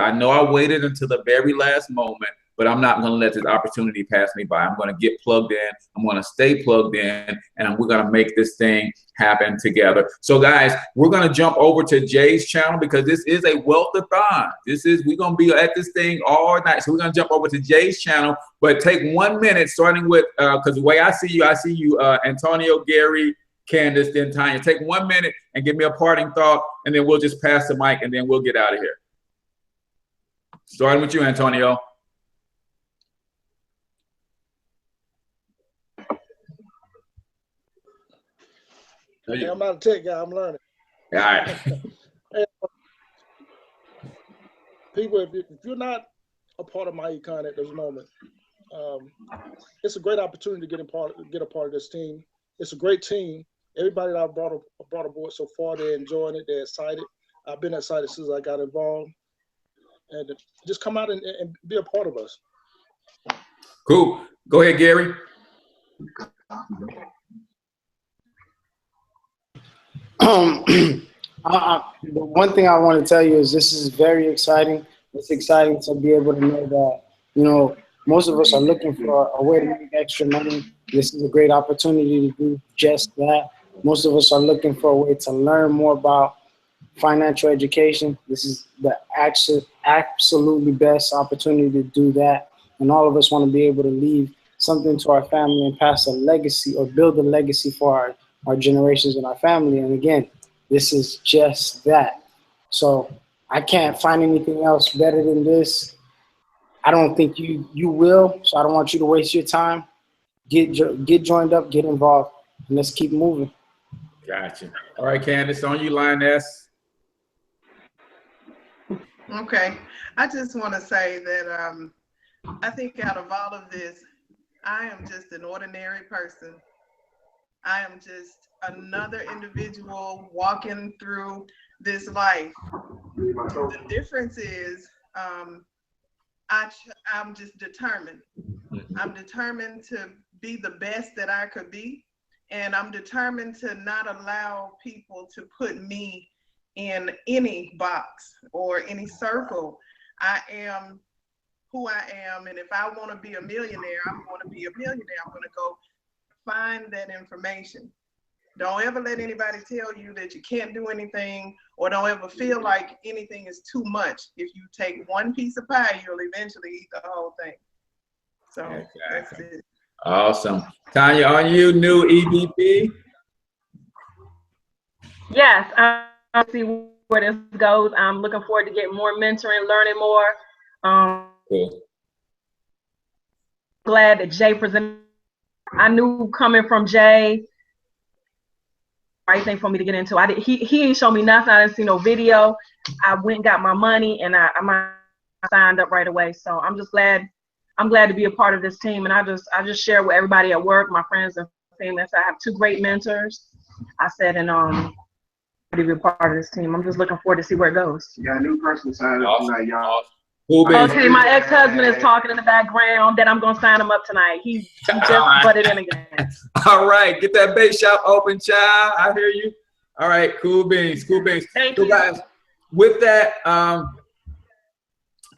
I know I waited until the very last moment, but I'm not going to let this opportunity pass me by. I'm going to get plugged in. I'm going to stay plugged in, and we're going to make this thing happen together. So guys, we're going to jump over to Jay's channel because this is a Wealth-A-Thon. We're going to be at this thing all night. So we're going to jump over to Jay's channel, but take 1 minute, starting with, because the way I see you, Antonio, Gary, Candace, then Tanya. Take 1 minute and give me a parting thought, and then we'll just pass the mic, and then we'll get out of here. Starting with you, Antonio. Hey, I'm not a tech guy. I'm learning. All right. Hey, people, if you're not a part of myEcon at this moment, it's a great opportunity to get a part of this team. It's a great team. Everybody that I've brought aboard so far, they're enjoying it. They're excited. I've been excited since I got involved. And just come out and be a part of us. Cool. Go ahead, Gary. The one thing I want to tell you is this is very exciting. It's exciting to be able to know that, most of us are looking for a way to make extra money. This is a great opportunity to do just that. Most of us are looking for a way to learn more about financial education. This is the absolutely best opportunity to do that. And all of us want to be able to leave something to our family and pass a legacy or build a legacy for our generations and our family. And again, this is just that. So I can't find anything else better than this. I don't think you will. So I don't want you to waste your time. Get joined up, get involved, and let's keep moving. Gotcha. All right, Candace, on you, Lioness. Okay. I just want to say that I think out of all of this, I am just an ordinary person. I am just another individual walking through this life. The difference is I'm just determined. I'm determined to be the best that I could be. And I'm determined to not allow people to put me in any box or any circle. I am who I am. And if I want to be a millionaire, I'm going to be a millionaire. I'm going to go find that information. Don't ever let anybody tell you that you can't do anything, or don't ever feel like anything is too much. If you take one piece of pie, you'll eventually eat the whole thing. So exactly. That's it. Awesome. Tanya, on you, new EVP? Yes, I see where this goes. I'm looking forward to getting more mentoring, learning more. Cool. Glad that Jay presented. I knew coming from Jay, right thing for me to get into. He ain't show me nothing. I didn't see no video. I went and got my money, and I signed up right away. So I'm just glad. I'm glad to be a part of this team, and I just share with everybody at work, my friends and family. I have 2 great mentors. I said, and to be a part of this team. I'm just looking forward to see where it goes. You got a new person signed up tonight, y'all. Okay, my ex-husband is talking in the background. Then I'm gonna sign him up tonight. He just butted in again. All right, get that bait shop open, child. I hear you. All right, cool beans, cool beans. Thank you. You guys, with that,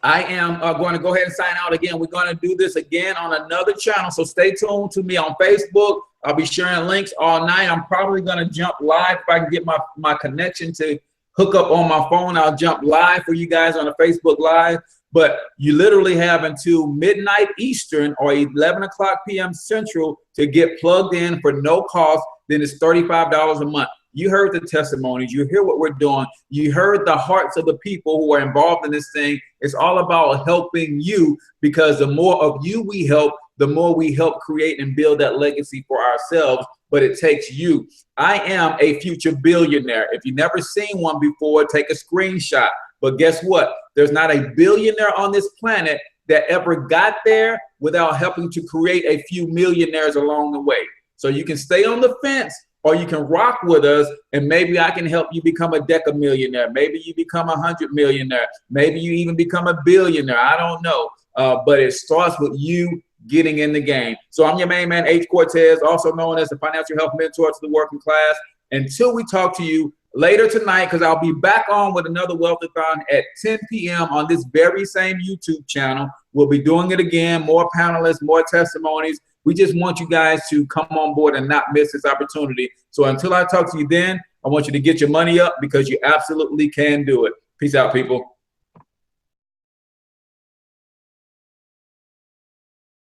I am going to go ahead and sign out again. We're going to do this again on another channel, so stay tuned to me on Facebook. I'll be sharing links all night. I'm probably going to jump live if I can get my connection to hook up on my phone. I'll jump live for you guys on the Facebook Live. But you literally have until midnight Eastern or 11 o'clock p.m. Central to get plugged in for no cost then it's $35 a month. You heard the testimonies. You hear what we're doing. You heard the hearts of the people who are involved in this thing. It's all about helping you, because the more of you we help, the more we help create and build that legacy for ourselves. But it takes you. I am a future billionaire. If you've never seen one before, take a screenshot. But guess what? There's not a billionaire on this planet that ever got there without helping to create a few millionaires along the way. So you can stay on the fence, or you can rock with us, and maybe I can help you become a decamillionaire. Maybe you become 100 millionaire. Maybe you even become a billionaire. I don't know. But it starts with you getting in the game. So I'm your main man, H. Cortez, also known as the financial health mentor to the working class. Until we talk to you later tonight, because I'll be back on with another Wealth-A-Thon at 10 p.m. on this very same YouTube channel. We'll be doing it again, more panelists, more testimonies. We just want you guys to come on board and not miss this opportunity. So until I talk to you then, I want you to get your money up, because you absolutely can do it. Peace out, people.